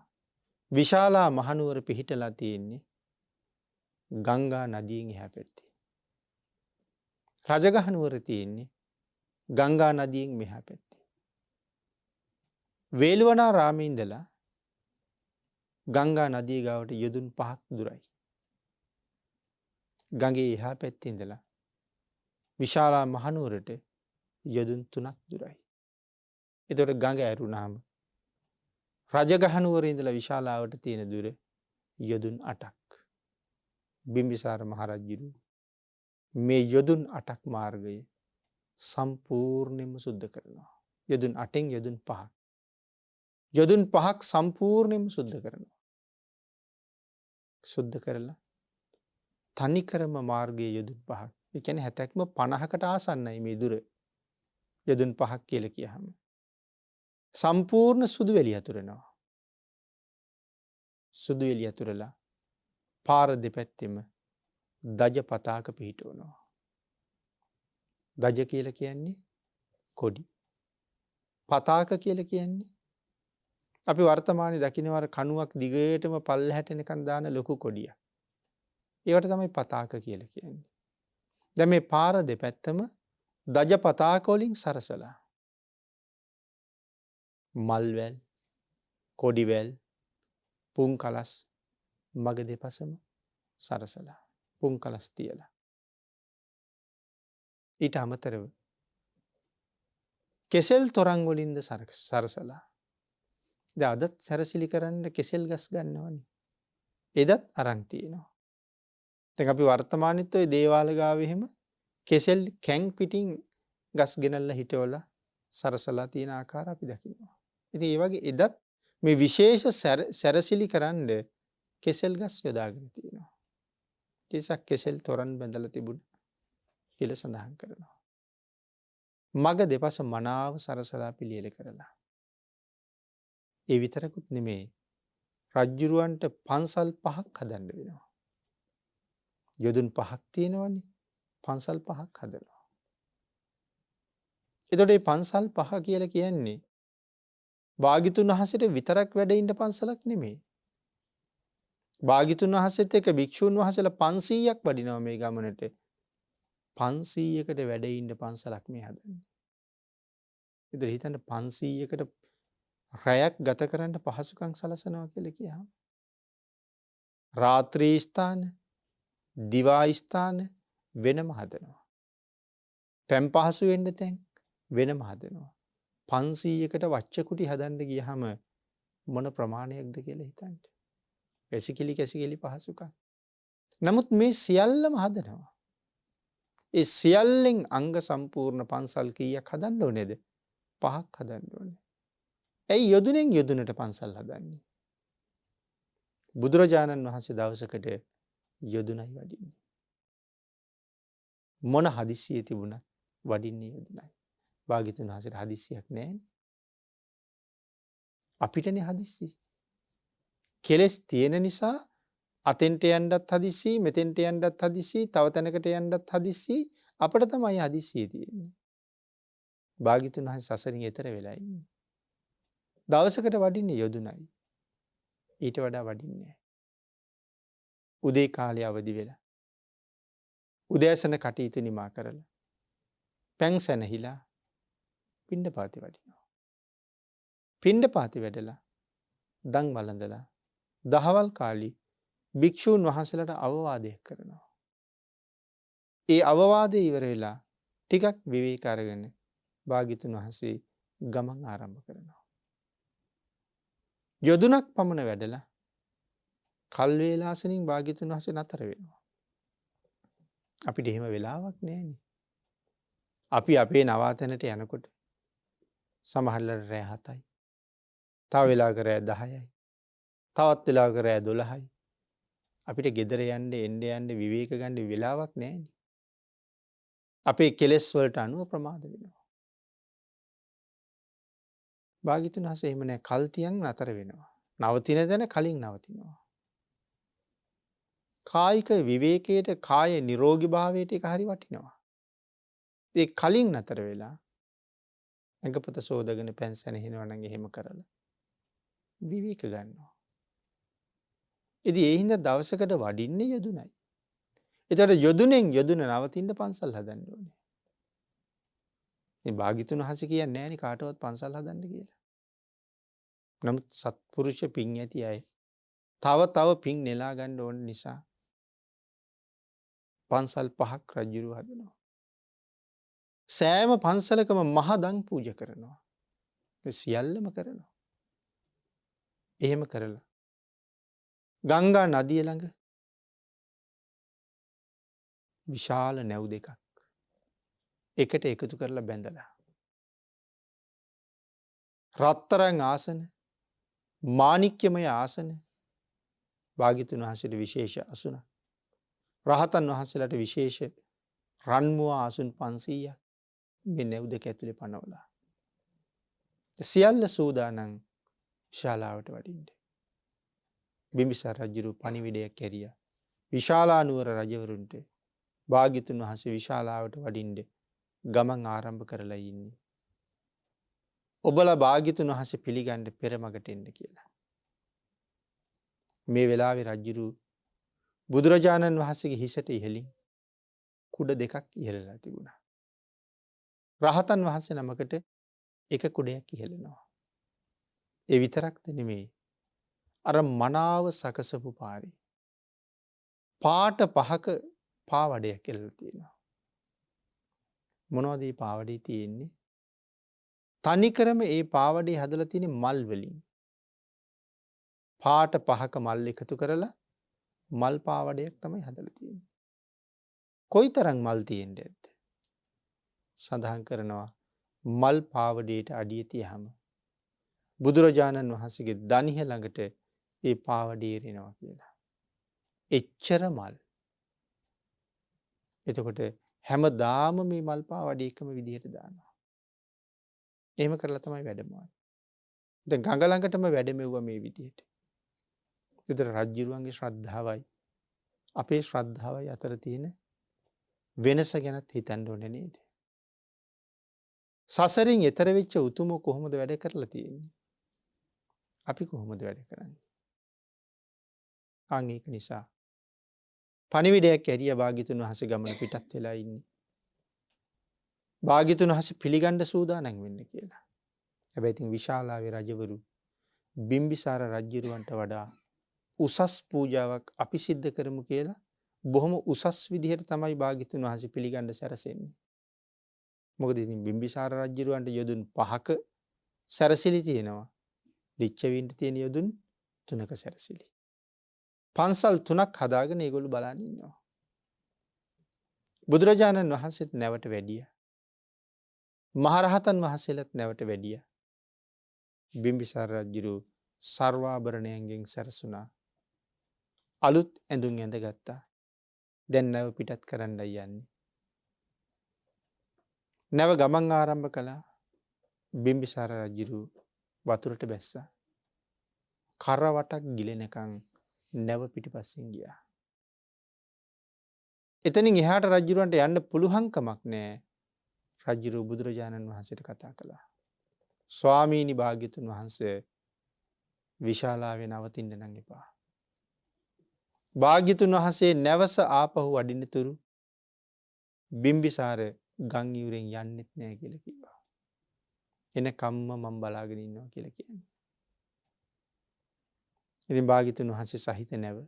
විශාලා මහනුවර පිහිටලා තියෙන්නේ ගංගා නදියෙන් එහා පැත්තේ. රජගහනුවර තියෙන්නේ ගංගා නදියෙන් මෙහා පැත්තේ. වේළුවනාරාමේ ඉඳලා ගංගා නදිය ගාවට යොදුන් 5ක් දුරයි. ගඟේ එහා පැත්තේ ඉඳලා විශාලා මහනුවරට යොදුන් 3ක් දුරයි. එතකොට ගඟ ඇරුණාම රජගහනුවර ඉඳලා විශාලාවට තියෙන දුර යොදුන් 8ක්. බිම්බිසාර මහරජුරු මේ යොදුන් 8ක් මාර්ගය සම්පූර්ණයෙන්ම සුද්ධ කරනවා. යොදුන් 8න් යොදුන් 5ක්. යොදුන් 5ක් සම්පූර්ණයෙන්ම සුද්ධ කරනවා. සුද්ධ කරලා තනිකරම මාර්ගයේ යොදුන් 5ක්. ඒ කියන්නේ හැතැක්ම 50කට ආසන්නයි මේ දුර. යොදුන් 5ක් කියලා කියහම. සම්පූර්ණ සුදු වෙලි අතුරනවා. සුදු වෙලි අතුරලා පාර දෙපැත්තෙම දජ පතාක පිහිටවනවා. දජ කියලා කියන්නේ කොඩි. පතාක කියලා කියන්නේ අපි වර්තමානයේ දකින්නවර කණුවක් දිගටම පල්ලහැට එනකන් දාන ලොකු කොඩියක්. ඒවට තමයි පතාක කියලා කියන්නේ. දැන් මේ පාර දෙපැත්තම දජ පතාක වලින් සරසලා මල්වැල්, කොඩිවැල්, පුන් කලස් මග දෙපසම සරසලා පුන් කලස් තියලා. ඊට අමතරව කෙසෙල් තොරන් වලින්ද සරසලා. දැන් අදත් සැරසිලි කරන්න කෙසෙල් ගස් ගන්නවනේ. එදත් අරන් තියෙනවා. දැන් අපි වර්තමානෙත් ওই දේවාල ගාවේ එහෙම කෙසෙල් කැන් පිටින් ගස් ගෙනල්ලා හිටවලා සරසලා තියෙන ආකාර අපි දකිනවා. ඉතින් ඒ වගේ එදත් මේ විශේෂ සැරසිලි කරන්න කෙසෙල් ගස් යොදාගෙන තියෙනවා. කිසක් කෙසෙල් තොරන් බැඳලා තිබුණ කියලා සඳහන් කරනවා. මග දෙපස මනාව සරසලා පිළියෙල කරලා. ඒ විතරකුත් නෙමේ රජ්ජුරුවන්ට පන්සල් 5ක් හදන්න වෙනවා. යොදුන් 5ක් තියෙනවනේ පන්සල් 5ක් හදනවා. එතකොට මේ පන්සල් 5 කියලා කියන්නේ භාග්‍යතුන් වහන්සේට විතරක් වැඩ ඉන්න පන්සලක් නෙමෙයි. භාග්‍යතුන් වහන්සේත් එක්ක භික්ෂූන් වහන්සේලා 500ක් වඩිනවා මේ ගමනට. 500කට වැඩ ඉන්න පන්සලක් මේ හදන්නේ. ඉතින් හිතන්න 500කට රැයක් ගත කරන්න පහසුකම් සලසනවා කියලා කියහම. රාත්‍රී ස්ථාන, දිවා ස්ථාන වෙනම හදනවා. පැම් පහසු වෙන්න තැන් වෙනම හදනවා. 500කට වච්ච කුටි හදන්න ගියහම මොන ප්‍රමාණයක්ද කියලා හිතන්න. කැසිකිලි පහසුකම්. නමුත් මේ සියල්ලම හදනවා. ඒ සියල්ලෙන් අංග සම්පූර්ණ පන්සල් කීයක් හදන්න ඕනේද? 5ක් හදන්න ඕනේ. ඇයි යොදුනෙන් යොදුනට පන්සල් හදන්නේ? බුදුරජාණන් වහන්සේ දවසකට යොදුනයි වඩින්නේ. මොන හදිස්සිය තිබුණත් වඩින්නේ යොදුනයි. භාග්‍යතුන් වහන්සේට හදිස්සියක් නැහැ. අපිටනේ හදිස්සි. කෙලස් තියෙන නිසා අතෙන්ට යන්නත් හදිස්සි, මෙතෙන්ට යන්නත් හදිස්සි, තව තැනකට යන්නත් හදිස්සි. අපිට තමයි හදිස්සිය තියෙන්නේ. භාග්‍යතුන් වහන්සේ සසරින් එතර වෙලා ඉන්නේ. දවසකට වඩින්නේ යොදුනයි. ඊට වඩා වඩින්නේ නැහැ. උදේ කාලේ අවදි වෙලා උදෑසන කටයුතු නිමා කරලා පැන් සැනහිලා පිණ්ඩපාතේ වඩිනවා. පිණ්ඩපාතේ වැඩලා දන් වළඳලා දහවල් කාලේ භික්ෂූන් වහන්සේලාට අවවාදයක් කරනවා. ඒ අවවාදේ ඉවර වෙලා ටිකක් විවේක අරගෙන භාග්‍යතුන් වහන්සේ ගමන් ආරම්භ කරනවා. යොදුනක් පමණ වැඩලා කල් වේලාසනින් භාග්‍යතුන් වහන්සේ නතර වෙනවා. අපිට එහෙම වෙලාවක් නැහැනේ. අපි අපේ නවාතැනට යනකොට සමහරවල් රෑ 7යි. තව වෙලාවක රෑ 10යි. තවත් වෙලාවක රෑ 12යි. අපිට ගෙදර එන්න විවේක ගන්න වෙලාවක් නැහැනේ. අපේ කෙලෙස් වලට අනුව ප්‍රමාද වෙනවා. භාග්‍යතුන් වහන්සේ එහෙම නැහැ. කල් තියන් නතර වෙනවා. නවතින තැන කලින් නවතිනවා. කායික විවේකයට, කාය නිරෝගී භාවයට එක හරි වටිනවා. ඒ කලින් නතර වෙලා ඇඟපත සෝදගෙන පැන්සන හිනවා නම් එහෙම කරලා විවේක ගන්නවා. ඉතින් ඒ හින්දා දවසකට වඩින්නේ යොදුනයි. ඒතර යොදුනෙන් යොදුන නවතින්න පන්සල් හදන්න ඕනේ. මේ භාග්‍යතුන් වහන්සේ කියන්නේ නැහැ නේ කාටවත් පන්සල් හදන්න කියලා. නමුත් සත්පුරුෂ පින් ඇති අය තව පින් නෙලා ගන්න ඕන නිසා පන්සල් 5ක් රජුරු හදනවා. සෑම පන්සලකම මහදන් පූජා කරනවා. මේ සියල්ලම කරනවා. එහෙම කරලා ගංගා නදිය ළඟ විශාල නැව් දෙකක් එකට එකතු කරලා බැඳලා රත්තරන් ආසන, මාණික්‍යමය ආසන භාග්‍යතුන් වහන්සේට විශේෂ අසුනක්. රහතන් වහන්සේලාට විශේෂ රන්මුව ආසුන් 500ක් මේ නැව් දෙක ඇතුලේ පනවලා. සියල්ල සූදානම් ශාලාවට වඩින්න. බිම්බිසාර රජුරු පණිවිඩයක් ඇරියා. විශාලා නුවර රජවරුන්ට භාග්‍යතුන් වහන්සේ විශාලාවට වඩින්න ගමන් ආරම්භ කරලා ඉන්නේ. ඔබලා භාග්‍යතුන් වහන්සේ පිළිගන්න පෙරමගට එන්න කියලා. මේ වෙලාවේ රජුරු බුදුරජාණන් වහන්සේගේ හිසට ඉහළින් කුඩ දෙකක් ඉහළලා තිබුණා. රහතන් වහන්සේ නමකට එක කුඩයක් ඉහළනවා. ඒ විතරක්ද නෙමෙයි. අර මනාව සකසපු පාරේ පාට 5ක පාවඩයක් එල්ලලා තියෙනවා. මොනවද මේ පාවඩේ තියෙන්නේ? තනිකරම ඒ පාවඩේ හදලා තියෙන්නේ මල් වලින්. පාට 5ක මල් එකතු කරලා මල් පාවඩයක් තමයි හදලා තියෙන්නේ. කොයිතරම් මල් තියෙන්නේ ඇද්ද? සඳහන් කරනවා මල් පාවඩේට අඩිය තියහම බුදුරජාණන් වහන්සේගේ දණිහ ළඟට ඒ පාවඩේ එරිනවා කියලා. එච්චර මල්. එතකොට හැමදාම මේ මල් පාවඩේ එකම විදිහට දානවා. එහෙම කරලා තමයි වැඩමවන්නේ. දැන් ගඟ ළඟටම වැඩමෙව්වා මේ විදිහට. ඒතර රජ්ජුරුවන්ගේ ශ්‍රද්ධාවයි අපේ ශ්‍රද්ධාවයි අතර තියෙන වෙනස ගැනත් හිතන්න ඕනේ නේද? සසරින් එතර වෙච්ච උතුමෝ කොහොමද වැඩ කරලා තියෙන්නේ? අපි කොහොමද වැඩ කරන්නේ? අන් ඒක නිසා පණිවිඩයක් ඇරිය භාග්‍යතුන් වහන්සේ ගමන පිටත් වෙලා ඉන්නේ. භාග්‍යතුන් වහන්සේ පිළිගන්න සූදානම් වෙන්න කියලා. හැබැයි ඉතින් විශාලාවේ රජවරු බිම්බිසාර රජුරවන්ට වඩා උසස් පූජාවක් අපි සිද්ධ කරමු කියලා බොහොම උසස් විදිහට තමයි භාග්‍යතුන් වහන්සේ පිළිගන්න සැරසෙන්නේ. මොකද ඉතින් බිම්බිසාර රජුරවන්ට යොදුන් 5ක සැරසිලි තියෙනවා. ලිච්ඡවීන්ට තියෙන යොදුන් 3ක සැරසිලි. පන්සල් 3ක් හදාගෙන ඒගොල්ලෝ බලන් ඉන්නවා. බුදුරජාණන් වහන්සේත් නැවට වැඩියා. මහරහතන් වහන්සේලාත් නැවට වැඩියා. බිම්බිසාර රජුරු සර්වාභරණයන්ගෙන් සැරසුණා. අලුත් ඇඳුම් ඇඳගත්තා. දැන් නැව පිටත් කරන්නයි යන්නේ. නැව ගමන් ආරම්භ කළා. බිම්බිසාර රජුරු වතුරට බැස්සා. කරවටක් ගිලෙනකන් නැව පිටිපස්සෙන් ගියා. එතනින් එහාට රජුරන්ට යන්න පුළුවන්කමක් නැහැ. රජුරු බුදුරජාණන් වහන්සේට කතා කළා. ස්වාමීනි භාග්‍යතුන් වහන්සේ විශාලාවේ නවතින්න නම් එපා. භාග්‍යතුන් වහන්සේ නැවස ආපහු වඩින්නතුරු බිම්බිසාර ගම් ඉවුරෙන් යන්නෙත් නැහැ කියලා කිව්වා. එන කම්ම මම බලාගෙන ඉන්නවා කියලා කියන්නේ. ඉතින් භාග්‍යතුන් වහන්සේ සහිත නැව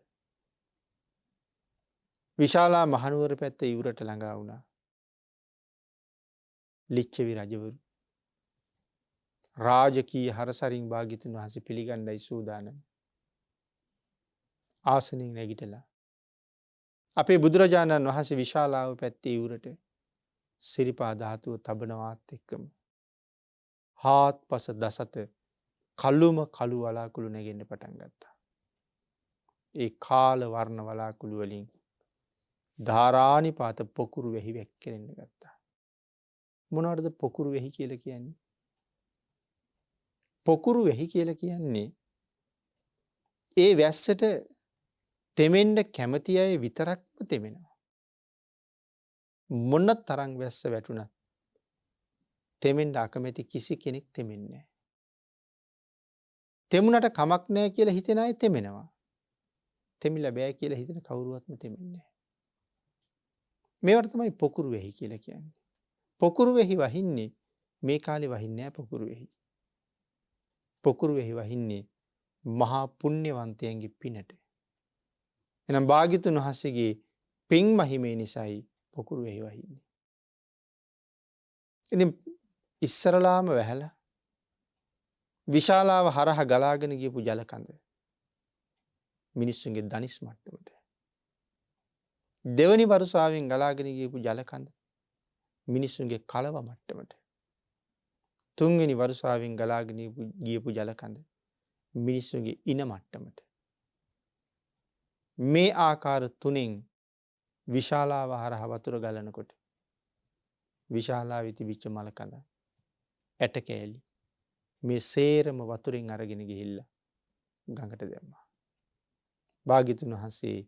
විශාලා මහනුවර පැත්ත ඉවුරට ළඟා වුණා. ලිච්ඡවි රජවරු රාජකීය හරසරින් භාග්‍යතුන් වහන්සේ පිළිගන්නයි සූදානම්. ආසනින් නැගිටලා අපේ බුදුරජාණන් වහන්සේ විශාලාව පැත්තේ ඉවුරට සිරිපා ධාතුව තබනවාත් එක්කම හාත්පස දසත කළුම කළු වලාකුළු නැගෙන්න පටන් ගත්තා. ඒ කාල වර්ණ වලාකුළු වලින් ධාරානිපාත පොකුරු වෙහි වැක්කිරෙන්න ගත්තා. මොනවටද පොකුරු වෙහි කියලා කියන්නේ? පොකුරු වෙහි කියලා කියන්නේ ඒ වැස්සට තෙමෙන්න කැමති අය විතරක්ම තෙමෙනවා. මොන තරම් වැස්ස වැටුණත් තෙමෙන්න අකමැති කිසි කෙනෙක් තෙමෙන්නේ නැහැ. තෙමුණට කමක් නැහැ කියලා හිතෙන අය තෙමෙනවා. තෙමිලා බෑ කියලා හිතන කවුරුවත්ම තෙමෙන්නේ නැහැ. මේවට තමයි පොකුරු වෙහි කියලා කියන්නේ. පොකුරු වෙහි වහින්නේ මේ කාලේ වහින්නේ නැහැ පොකුරු වෙහි. පොකුරු වෙහි වහින්නේ මහා පුණ්‍යවන්තයන්ගේ පිනට. එනම් භාග්‍යතුන් වහන්සේගේ පින් මහිමේ නිසායි පොකුරු වෙහි වහින්නේ. ඉතින් ඉස්සරලාම වැහැලා විශාලාව හරහා ගලාගෙන ගියපු ජල කඳ මිනිස්සුන්ගේ දනිස් මට්ටමට. දෙවනි වරුසාවෙන් ගලාගෙන ගියපු ජල කඳ මිනිස්සුන්ගේ කලව මට්ටමට. තුන්වෙනි වරුසාවෙන් ගලාගෙන ගියපු ජල කඳ මිනිස්සුන්ගේ ඉන මට්ටමට. මේ ආකාර තුනෙන් විශාලාව හරහා වතුර ගලනකොට විශාලාවේ තිබිච්ච මල කඳ ඇට කෑලි මේ සේරම වතුරෙන් අරගෙන ගිහිල්ලා ගඟට දැම්මා. භාග්‍යතුන් වහන්සේ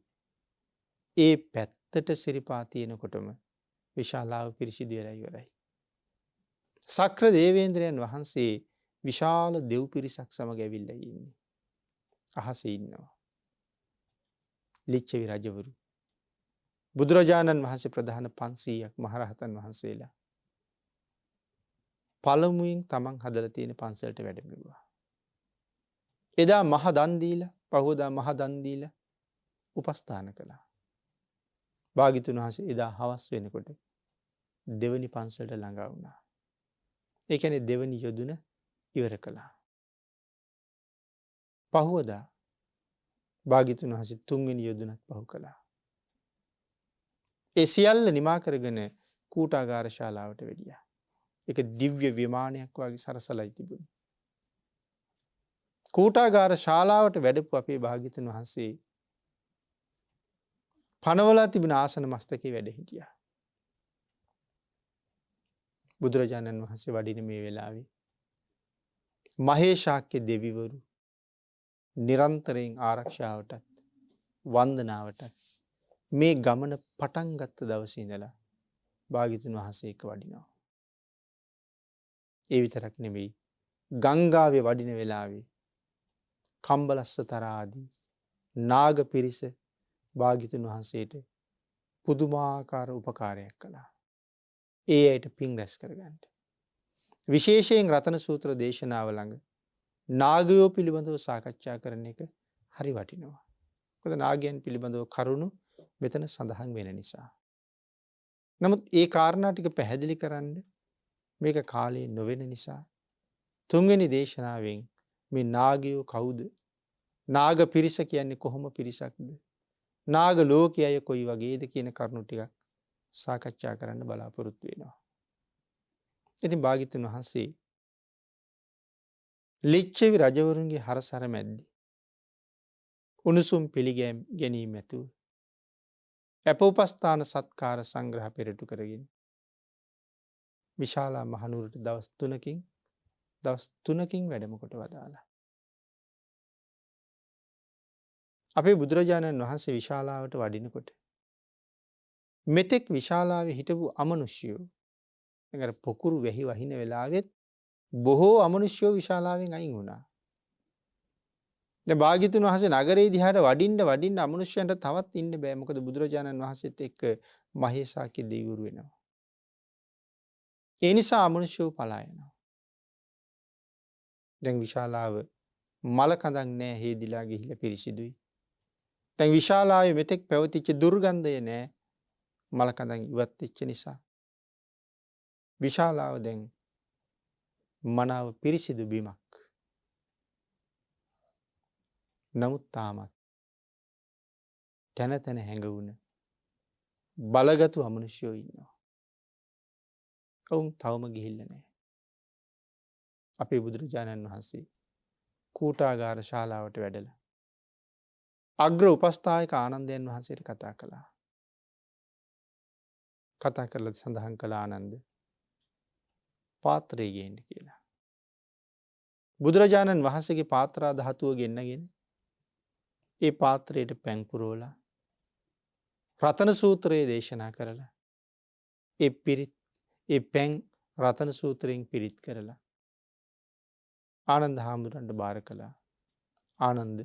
ඒ පැත්තට සිරිපා තියෙනකොටම විශාලාව පිරිසිදු වෙලා ඉවරයි. සක්‍ර දේවේන්ද්‍රයන් වහන්සේ විශාල දෙව් පිරිසක් සමග ඇවිල්ලා ඉන්නේ. අහසේ ඉන්නවා. ලිච්ඡවි රජවරු බුදුරජාණන් වහන්සේ ප්‍රධාන 500ක් මහරහතන් වහන්සේලා පළමුවෙන් තමන් හදලා තියෙන පන්සලට වැඩමෙව්වා. එදා මහ දන් දීලා පහවදා මහ දන් දීලා උපස්ථාන කළා. භාග්‍යතුන් වහන්සේ එදා හවස් වෙනකොට දෙවනි පන්සලට ළඟා වුණා. ඒ කියන්නේ දෙවනි යොදුන ඉවර කළා. පහවදා භාග්‍යතුන් වහන්සේ තුන්වෙනි යොදුනත් පහු කළා. ඒ සියල්ල නිමා කරගෙන කූටාගාර ශාලාවට වැඩියා. ඒක දිව්‍ය විමානයක් වගේ සරසලයි තිබුණේ. කූටාගාර ශාලාවට වැඩපු අපේ භාග්‍යතුන් වහන්සේ පනවලා තිබෙන ආසන මස්තකේ වැඩ හිටියා. බුදුරජාණන් වහන්සේ වඩින මේ වෙලාවේ මහේශාක්‍ය දෙවිවරු නිරන්තරයෙන් ආරක්ෂාවටත් වන්දනාවටත් මේ ගමන පටන් ගත්ත දවසේ ඉඳලා භාග්‍යවතුන් වහන්සේ එක්ක වඩිනවා. ඒ විතරක් නෙමෙයි ගංගාවේ වඩින වෙලාවේ කම්බලස්ස තරාදී නාග පිරිස භාග්‍යවතුන් වහන්සේට පුදුමාකාර උපකාරයක් කළා. ඒ අයට පින් රැස් කරගන්න. විශේෂයෙන් රතන සූත්‍ර දේශනාව ළඟ නාගයෝ පිළිබඳව සාකච්ඡා කරන එක හරි වටිනවා. මොකද නාගයන් පිළිබඳව කරුණු මෙතන සඳහන් වෙන නිසා. නමුත් ඒ කාරණා ටික පැහැදිලි කරන්න මේක කාලේ නොවෙන නිසා තුන්වෙනි දේශනාවෙන් මේ නාගයෝ කවුද? නාග පිරිස කියන්නේ කොහොම පිරිසක්ද? නාග ලෝකයය කොයි වගේද කියන කරුණු ටිකක් සාකච්ඡා කරන්න බලාපොරොත්තු වෙනවා. ඉතින් භාග්‍යවතුන් වහන්සේ ලිච්ඡවි රජවරුන්ගේ හරසර මැද්දේ උණුසුම් පිළිගැනීම ඇතුව අපෝපස්ථාන සත්කාර සංග්‍රහ පෙරටු කරගෙන විශාලා මහනුවරට දවස් 3කින් වැඩම කොට වදාලා. අපේ බුදුරජාණන් වහන්සේ විශාලාවට වඩිනකොට මෙතෙක් විශාලාවේ හිටපු අමනුෂ්‍යයෝ අර පොකුරු වැහි වහින වෙලාවෙත් බොහෝ අමනුෂ්‍යයෝ විශාලාවෙන් අයින් වුණා. දැන් භාග්‍යවතුන් වහන්සේ නගරේ දිහාට වඩින්න අමනුෂ්‍යයන්ට තවත් ඉන්න බෑ. මොකද බුදුරජාණන් වහන්සේත් එක්ක මහේසාක්‍ය දෙවිවරු වෙනවා. ඒ නිසා අමනුෂ්‍යයෝ පලා යනවා. දැන් විශාලාව මල කඳක් නෑ, හේදිලා ගිහිල්ලා පිරිසිදුයි. දැන් විශාලාවේ මෙතෙක් පැවතිච්ච දුර්ගන්ධය නෑ, මල කඳන් ඉවත් වෙච්ච නිසා. විශාලාව දැන් මනාව පිරිසිදු බිමක්. නමුත් තාමත් තැන තැන හැඟවුණ බලගතු අමනුෂ්‍යයෝ ඉන්නවා. ඔවුන් තවම ගිහිල්ලා නැහැ. අපේ බුදුරජාණන් වහන්සේ කූටාගාර ශාලාවට වැඩලා අග්‍ර උපස්ථායක ආනන්දයන් වහන්සේට කතා කළා. කතා කරලා සඳහන් කළ ආනන්ද පාත්‍රය ගේන්න කියලා. බුදුරජාණන් වහන්සේගේ පාත්‍රා ධාතුව ගෙන්නගෙන ඒ පාත්‍රයට පැන් පුරවලා රතන සූත්‍රයේ දේශනා කරලා ඒ පැන් රතන සූත්‍රයෙන් පිරිත් කරලා ආනන්ද හාමුදුරන්ට බාර කළා. ආනන්ද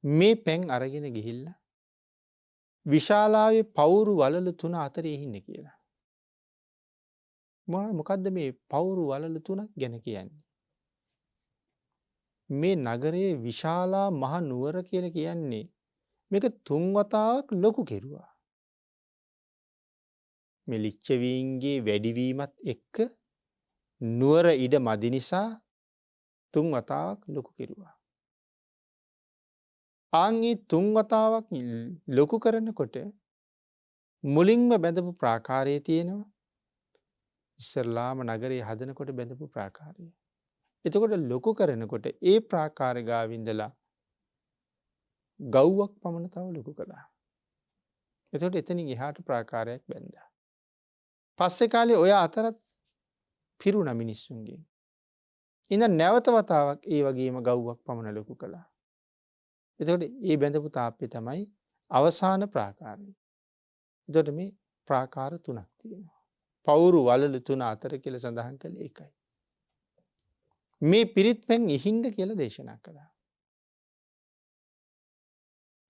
මේ පැන් අරගෙන ගිහිල්ලා විශාලාවේ පවුරු වලලු 3 අතරේ ඉන්න කියලා. මොකද්ද මේ පවුරු වලලු 3ක් ගැන කියන්නේ? මේ නගරයේ විශාලා මහ නුවර කියලා කියන්නේ මේක 3 වතාවක් ලොකු කෙරුවා. මේ ලිච්ඡවීන්ගේ වැඩිවීමත් එක්ක නුවර ඉඩ මදි නිසා 3 වතාවක් ලොකු කෙරුවා. ආන්ගේ 3 වතාවක් ලොකු කරනකොට මුලින්ම බැඳපු ප්‍රාකාරයේ තියෙනවා. ඉස්සරලාම නගරේ හදනකොට බැඳපු ප්‍රාකාරය. එතකොට ලොකු කරනකොට ඒ ප්‍රාකාර ගාවින්දලා ගව්වක් පමණ තව ලොකු කළා. එතකොට එතනින් එහාට ප්‍රාකාරයක් බැඳා. පස්සේ කාලේ ඔය අතරත් පිරුණ මිනිස්සුන්ගෙන්. ඉතින් නැවත වතාවක් ඒ වගේම ගව්වක් පමණ ලොකු කළා. එතකොට ඒ බැඳපු තාප්පේ තමයි අවසාන ප්‍රාකාරය. එතකොට මේ ප්‍රාකාර 3ක් තියෙනවා. පවුරු වලලු 3 අතර කියලා සඳහන් කළේ ඒකයි. මේ පිරිත් පැන් ඉහින්ද කියලා දේශනා කළා.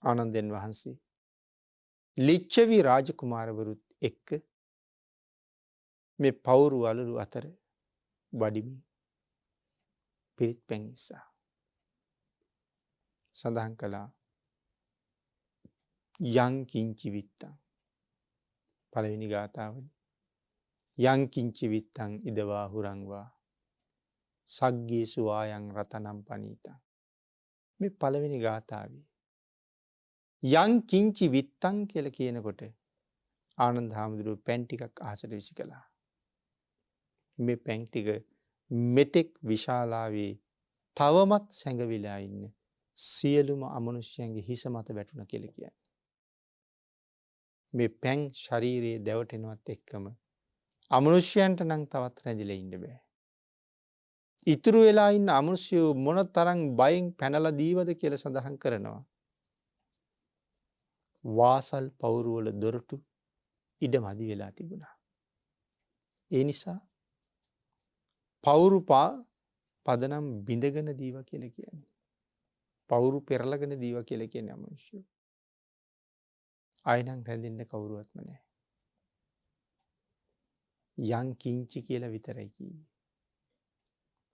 ආනන්දයන් වහන්සේ ලිච්ඡවි රාජකුමාරවරුත් එක්ක මේ පවුරු වලලු අතර වඩිමින් පිරිත් පැන් ඉස්සා. සඳහන් කළා යං කිංචි විත්තං. පළවෙනි ගාථාවනේ යං කිංචි විත්තං ඉදවා හුරංවා සග්ගේසු ආයන් රතනම් පනීතං. මේ පළවෙනි ගාථාවේ යං කිංචි විත්තං කියලා කියනකොට ආනන්ද හාමුදුරුවෝ පැන් ටිකක් අහසට විසි කළා. මේ පැන් ටික මෙතෙක් විශාලාවේ තවමත් සැඟවිලා ඉන්න සියලුම අමනුෂ්‍යයන්ගේ හිස මත වැටුණා කියලා කියන්නේ. මේ පැන් ශරීරයේ දැවටෙනවත් එක්කම අමනුෂ්‍යයන්ට නම් තවත් රැඳිලා ඉන්න බෑ. ඉතුරු වෙලා ඉන්න අමනුෂ්‍යයෝ මොන තරම් බයෙන් පැනලා දීවද කියලා සඳහන් කරනවා. වාසල් පවුරුවල දොරටු ඉඩ මදි වෙලා තිබුණා. ඒ නිසා පවුරු පදනම් බිඳගෙන දීව කියලා කියන්නේ. පවුරු පෙරලගෙන දීව කියලා කියන්නේ අමනුෂ්‍යයෝ. ආයෙනම් රැඳෙන්න කවුරුවත්ම නැහැ. යං කිංචි කියලා විතරයි කිව්වේ.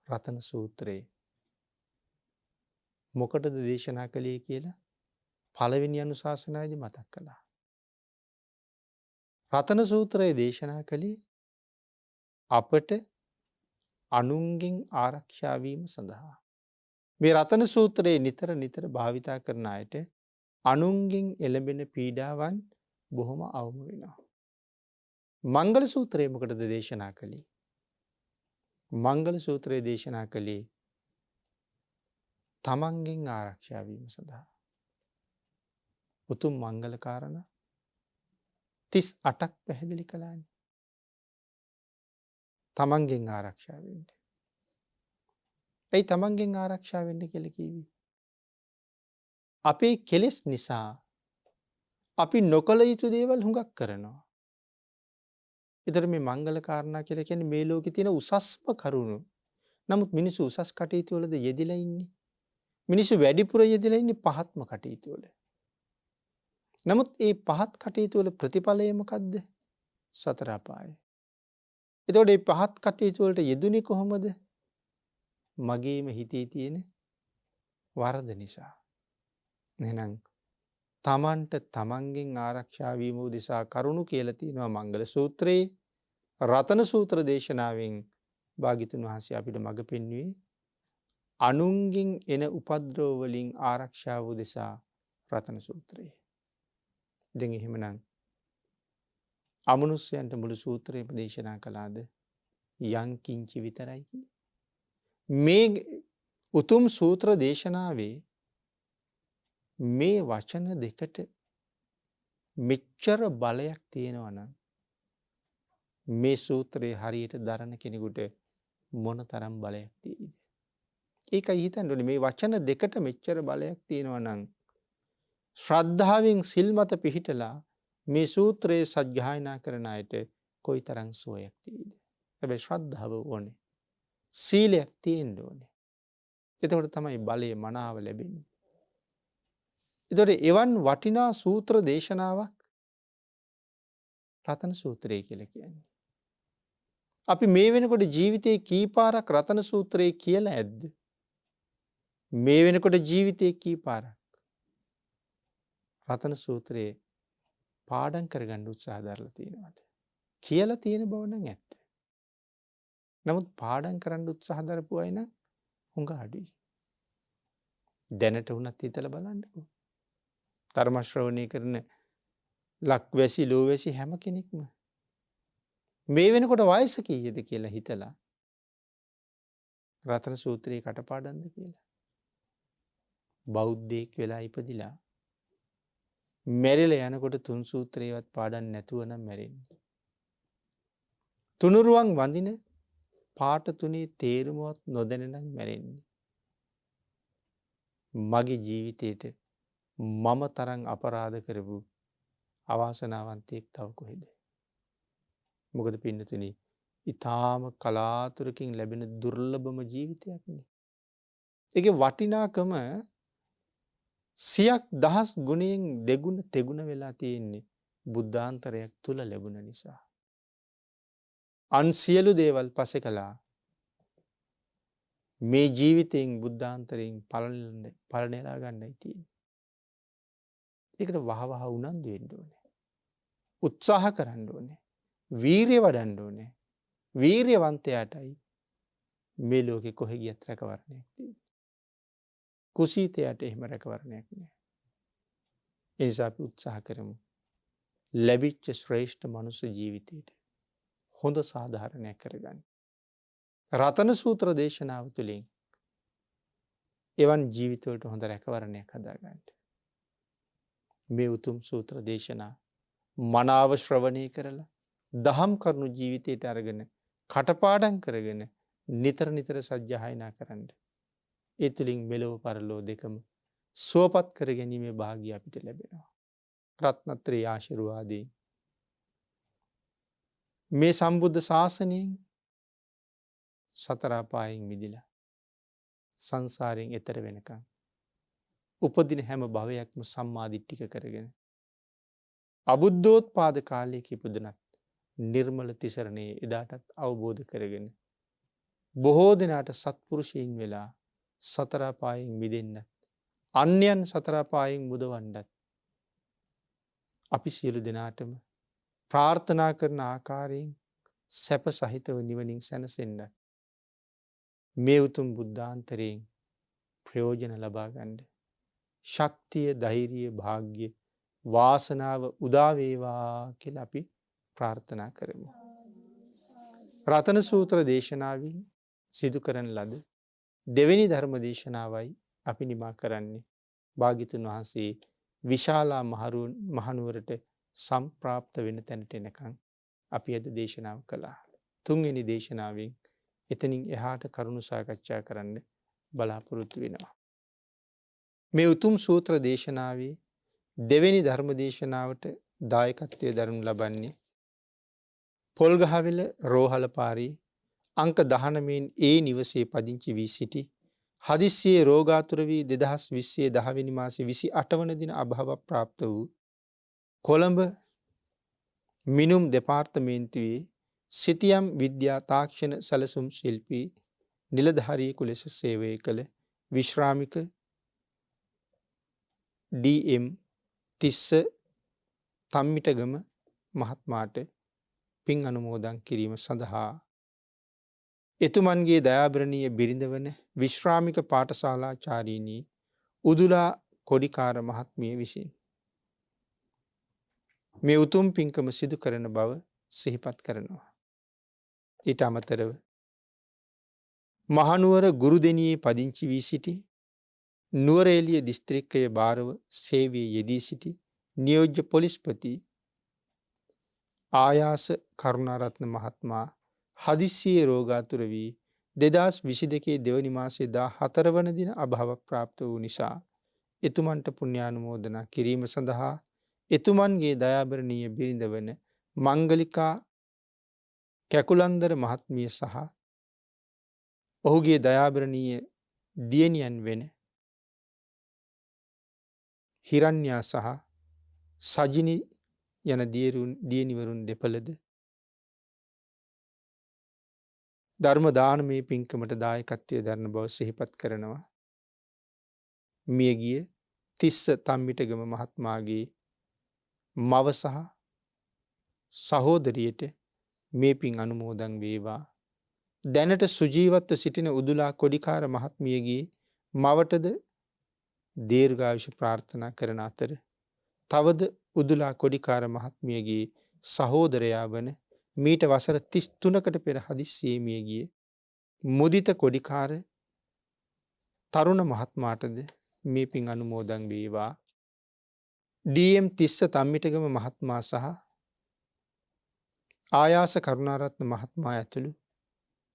රතන සූත්‍රයේ මොකටද දේශනා කළේ කියලා පළවෙනි අනුශාසනාවේදී මතක් කළා. රතන සූත්‍රයේ දේශනා කළේ අපට අනුන්ගෙන් ආරක්ෂා වීම සඳහා. මේ රතන සූත්‍රයේ නිතර භාවිතා කරන අයට අනුන්ගෙන් එළඹෙන පීඩාවන් බොහොම අවම වෙනවා. මංගල සූත්‍රයේ මොකටද දේශනා කළේ? මංගල සූත්‍රයේ දේශනා කළේ තමන්ගෙන් ආරක්ෂා වීම සඳහා. උතුම් මංගල කාරණා 38ක් පැහැදිලි කළානේ. තමන්ගෙන් ආරක්ෂා වෙන්න. ඇයි තමන්ගෙන් ආරක්ෂා වෙන්න කියලා කිව්වේ? අපේ කෙලෙස් නිසා අපි නොකළ යුතු දේවල් හුඟක් කරනවා. ඒතර මේ මංගල කාරණා කියලා කියන්නේ මේ ලෝකේ තියෙන උසස්ම කරුණු. නමුත් මිනිස්සු උසස් කටයුතු වලද යෙදිලා ඉන්නේ. මිනිස්සු වැඩිපුර යෙදිලා ඉන්නේ පහත්ම කටයුතු වල. නමුත් ඒ පහත් කටයුතු වල ප්‍රතිඵලය මොකද්ද? සතර අපාය. එතකොට මේ පහත් කටයුතු වලට යෙදුනේ කොහොමද? මගේම හිතේ තියෙන වරද නිසා. එහෙනම් තමන්ට තමන්ගෙන් ආරක්ෂා වීම උදෙසා කරුණු කියලා තියෙනවා මංගල සූත්‍රයේ. රතන සූත්‍ර දේශනාවෙන් භාග්‍යතුන් වහන්සේ අපිට මඟ පෙන්වුවේ අනුන්ගෙන් එන උපද්‍රව වලින් ආරක්ෂාව උදෙසා රතන සූත්‍රයේ. දැන් එහෙමනම් අමනුෂ්‍යයන්ට මුළු සූත්‍රයම දේශනා කළාද? යං කිංචි විතරයි. මේ උතුම් සූත්‍ර දේශනාවේ මේ වචන දෙකට මෙච්චර බලයක් තියෙනවා නම් මේ සූත්‍රයේ හරියට දරන කෙනෙකුට මොන තරම් බලයක් තියෙයිද? ඒකයි හිතන්න ඕනේ මේ වචන දෙකට මෙච්චර බලයක් තියෙනවා නම් ශ්‍රද්ධාවෙන් සිල් මත පිහිටලා මේ සූත්‍රයේ සජ්ජායනා කරන අයට කොයිතරම් සුවයක් තියෙයිද? හැබැයි ශ්‍රද්ධාව ඕනේ. සීලයක් තියෙන්න ඕනේ. එතකොට තමයි බලය මනාව ලැබෙන්නේ. එතකොට එවන් වටිනා සූත්‍ර දේශනාවක් රතන සූත්‍රය කියලා කියන්නේ. අපි මේ වෙනකොට ජීවිතේ කීපාරක් රතන සූත්‍රය කියලා ඇද්ද? මේ වෙනකොට ජීවිතේ කීපාරක් රතන සූත්‍රයේ පාඩම් කරගන්න උත්සාහ දරලා තියෙනවද? කියලා තියෙන බව නම් ඇත්ත. නමුත් පාඩම් කරන්න උත්සාහ දරපු අය නම් හුඟ අඩුයි. දැනට වුණත් හිතලා බලන්නකෝ. ධර්ම ශ්‍රවණය කරන ලක්වැසි ලෝවැසි හැම කෙනෙක්ම මේ වෙනකොට වයස කීයද කියලා හිතලා රතන සූත්‍රයේ කටපාඩම්ද කියලා. බෞද්ධයෙක් වෙලා ඉපදිලා මැරිලා යනකොට තුන් සූත්‍රයවත් පාඩම් නැතුව නම් මැරෙන්නේ. තුනුරුවන් වඳින පාට තුනේ තේරුමවත් නොදැන නම් මැරෙන්නේ. මගේ ජීවිතේට මම තරම් අපරාධ කරපු අවාසනාවන්තයෙක් තව කොහෙද? මොකද පින්නතුනි, ඊටාම කලාතුරකින් ලැබෙන දුර්ලභම ජීවිතයක් නේ. ඒකේ වටිනාකම සියක් දහස් ගුණයෙන් දෙගුණ තෙගුණ වෙලා තියෙන්නේ බුද්ධාන්තරයක් තුල ලැබුණ නිසා. අන් සියලු දේවල් පස්සේ කළා මේ ජීවිතයෙන් බුද්ධාන්තරයෙන් පල නෙලා ගන්නයි තියෙන්නේ. ඒකට වහවහ උනන්දු වෙන්න ඕනේ. උත්සාහ කරන්න ඕනේ. වීරිය වඩන්න ඕනේ. වීරියවන්තයාටයි මේ ලෝකෙ කොහෙ ගියත් රැකවරණයක් තියෙන්නේ. කුසීතයාට එහෙම රැකවරණයක් නෑ. ඒ නිසා අපි උත්සාහ කරමු ලැබිච්ච ශ්‍රේෂ්ඨ මනුස්ස ජීවිතයට හොඳ සාධාරණයක් කරගන්න. රතන සූත්‍ර දේශනාව තුළින් එවන් ජීවිතවලට හොඳ රැකවරණයක් හදාගන්න. මේ උතුම් සූත්‍ර දේශනා මනාව ශ්‍රවණය කරලා දහම් කරුණු ජීවිතයට අරගෙන කටපාඩම් කරගෙන නිතර නිතර සජ්ජායනා කරන්න. ඒ තුළින් මෙලොව පරලෝ දෙකම සුවපත් කර ගැනීමේ භාග්‍ය අපිට ලැබෙනවා. රත්නත්‍රයේ ආශිර්වාදයෙන් මේ සම්බුද්ධ ශාසනයෙන් සතර අපායෙන් මිදිලා සංසාරයෙන් එතර වෙනකන් උපදින හැම භවයක්ම සම්මාදිට්ඨික කරගෙන අබුද්ධෝත්පාද කාලයක ඉපදුනත් නිර්මල තිසරණයේ එදාටත් අවබෝධ කරගෙන බොහෝ දෙනාට සත්පුරුෂයින් වෙලා සතර අපායෙන් මිදෙන්න අන්‍යයන් සතර අපායෙන් මුදවන්නත් අපි සියලු දෙනාටම ප්‍රාර්ථනා කරන ආකාරයෙන් සැප සහිතව නිවනින් සැනසෙන්න මේ උතුම් බුද්ධාන්තරයෙන් ප්‍රයෝජන ලබා ගන්න ශක්තිය ධෛර්යය භාග්‍ය වාසනාව උදා වේවා කියලා අපි ප්‍රාර්ථනා කරමු. රතන සූත්‍ර දේශනාවෙන් සිදු කරන ලද දෙවෙනි ධර්ම දේශනාවයි අපි නිමා කරන්නේ. භාග්‍යතුන් වහන්සේ විශාලා මහනුවරට සම්ප්‍රාප්ත වෙන තැනට එනකන් අපි අද දේශනාව කළා. තුන්වෙනි දේශනාවෙන් එතනින් එහාට කරුණු සාකච්ඡා කරන්න බලාපොරොත්තු වෙනවා. මේ උතුම් සූත්‍ර දේශනාවේ දෙවෙනි ධර්ම දේශනාවට දායකත්වය දරනු ලබන්නේ පොල්ගහවෙල රෝහලපාරී අංක 19 නිවසේ පදිංචි වී සිටි හදිස්සියේ රෝගාතුර වී 2020 10 වෙනි මාසේ 28 වන දින අභාව ප්‍රාප්ත වූ කොළඹ මිනුම් දෙපාර්තමේන්තුවේ සිතියම් විද්‍යා තාක්ෂණ සැලසුම් ශිල්පී නිලධාරියෙකු ලෙස සේවය කළ විශ්‍රාමික ඩී.එම්. තිස්ස තම්මිටගම මහත්මයාට පින් අනුමෝදන් කිරීම සඳහා එතුමන්ගේ දයාබරණීය බිරිඳ වන විශ්‍රාමික පාඨශාලාචාරීනී උදුලා කොඩිකාර මහත්මිය විසින් මේ උතුම් පින්කම සිදු කරන බව සිහිපත් කරනවා. ඊට අමතරව මහනුවර ගුරුදෙනියේ පදිංචි වී සිටි නුවරඑළිය දිස්ත්‍රික්කයේ භාරව සේවයේ යෙදී සිටි නියෝජ්‍ය පොලිස්පති ආයාස කරුණාරත්න මහත්මයා හදිස්සියේ රෝගාතුර වී 2022 දෙවනි මාසයේ 14 වන දින අභාව ප්‍රාප්ත වූ නිසා එතුමන්ට පුණ්‍යානුමෝදනා කිරීම සඳහා එතුමන්ගේ දයාබරණීය බිරිඳ වන මංගලිකා කැකුලන්දර මහත්මිය සහ ඔහුගේ දයාබරණීය දියණියන් වෙන හිරන්‍යා සහ සජිනි යන දියණිවරුන් දෙපළද ධර්ම දානමය පින්කමට දායකත්වය දරන බව සිහිපත් කරනවා. මියගිය තිස්ස තම්මිටගම මහත්මයාගේ මව සහ සහෝදරියට මේ පින් අනුමෝදන් වේවා. දැනට සුජීවත්ව සිටින උදුලා කොඩිකාර මහත්මියගේ මවටද දීර්ඝායුෂ ප්‍රාර්ථනා කරන අතර තවද උදුලා කොඩිකාර මහත්මියගේ සහෝදරයා වන මීට වසර 33කට පෙර හදිස්සියේ මිය ගිය මුදිත කොඩිකාර තරුණ මහත්මයාටද මේ පින් අනුමෝදන් වේවා. ඩී.එම්. තිස්ස තම්මිටගම මහත්මයා සහ ආයාස කරුණාරත්න මහත්මයා ඇතුළු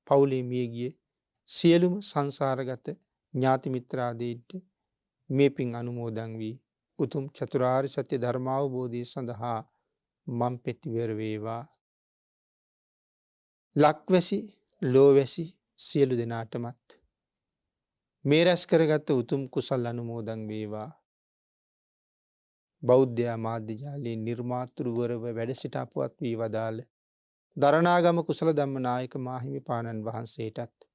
පවුලේ මිය ගිය සියලුම සංසාරගත ඥාති මිත්‍රාදීන්ට මේ පින් අනුමෝදන් වී උතුම් චතුරාර්ය සත්‍ය ධර්මාවබෝධය සඳහා මම් පෙතිවර වේවා. ලක්වැසි ලෝවැසි සියලු දෙනාටමත් මේ රැස් කරගත් උතුම් කුසල් අනුමෝදන් වේවා. බෞද්ධ මාධ්‍ය ජාලයේ නිර්මාතෘවරව වැඩ සිට අපවත් වී වදාළ දරණාගම කුසල ධම්ම නායක මාහිමිපාණන් වහන්සේටත්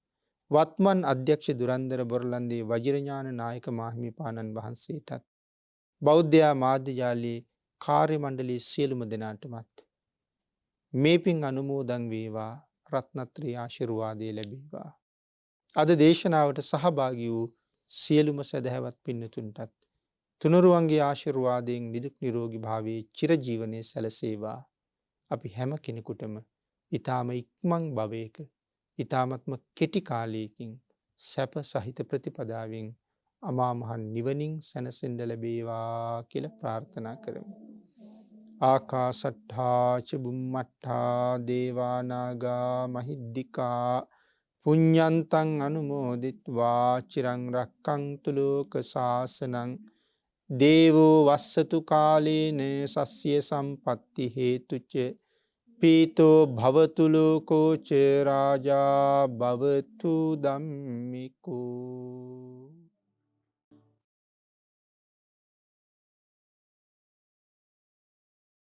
වත්මන් අධ්‍යක්ෂ දුරන්දර බොරලන්දේ වජිරඥාන නායක මාහිමිපාණන් වහන්සේටත් බෞද්ධ මාධ්‍ය ජාලයේ කාර්ය මණ්ඩලයේ සියලුම දෙනාටමත් මේ පින් අනුමෝදන් වේවා. රත්නත්‍රයේ ආශිර්වාදය ලැබේවා. අද දේශනාවට සහභාගී වූ සියලුම සදහැවත් පින්නතුන්ටත් තුනුරුවන්ගේ ආශිර්වාදයෙන් නිදුක් නිරෝගී භාවයේ චිරජීවනයේ සැලසේවා. අපි හැම කෙනෙකුටම ඊ타ම ඉක්මන් භවයක ඊ타මත්ම කෙටි කාලයකින් සැප සහිත ප්‍රතිපදාවෙන් අමා මහ නිවනින් සැනසෙන්න ලැබේවා කියලා ප්‍රාර්ථනා කරමු. ආකාසට්ඨා ච බුම්මට්ඨා දේවා නාග මහිද්దికා පුඤ්ඤන්තං අනුමෝදිත්වා චිරං රක්ඛන්තු ලෝක ශාසනං දේවෝ වස්සතු කාලේන සස්්‍ය සම්පත්ති හේතුච පීතෝ භවතු ලෝකෝ ච රාජා භවතු ධම්මිකෝ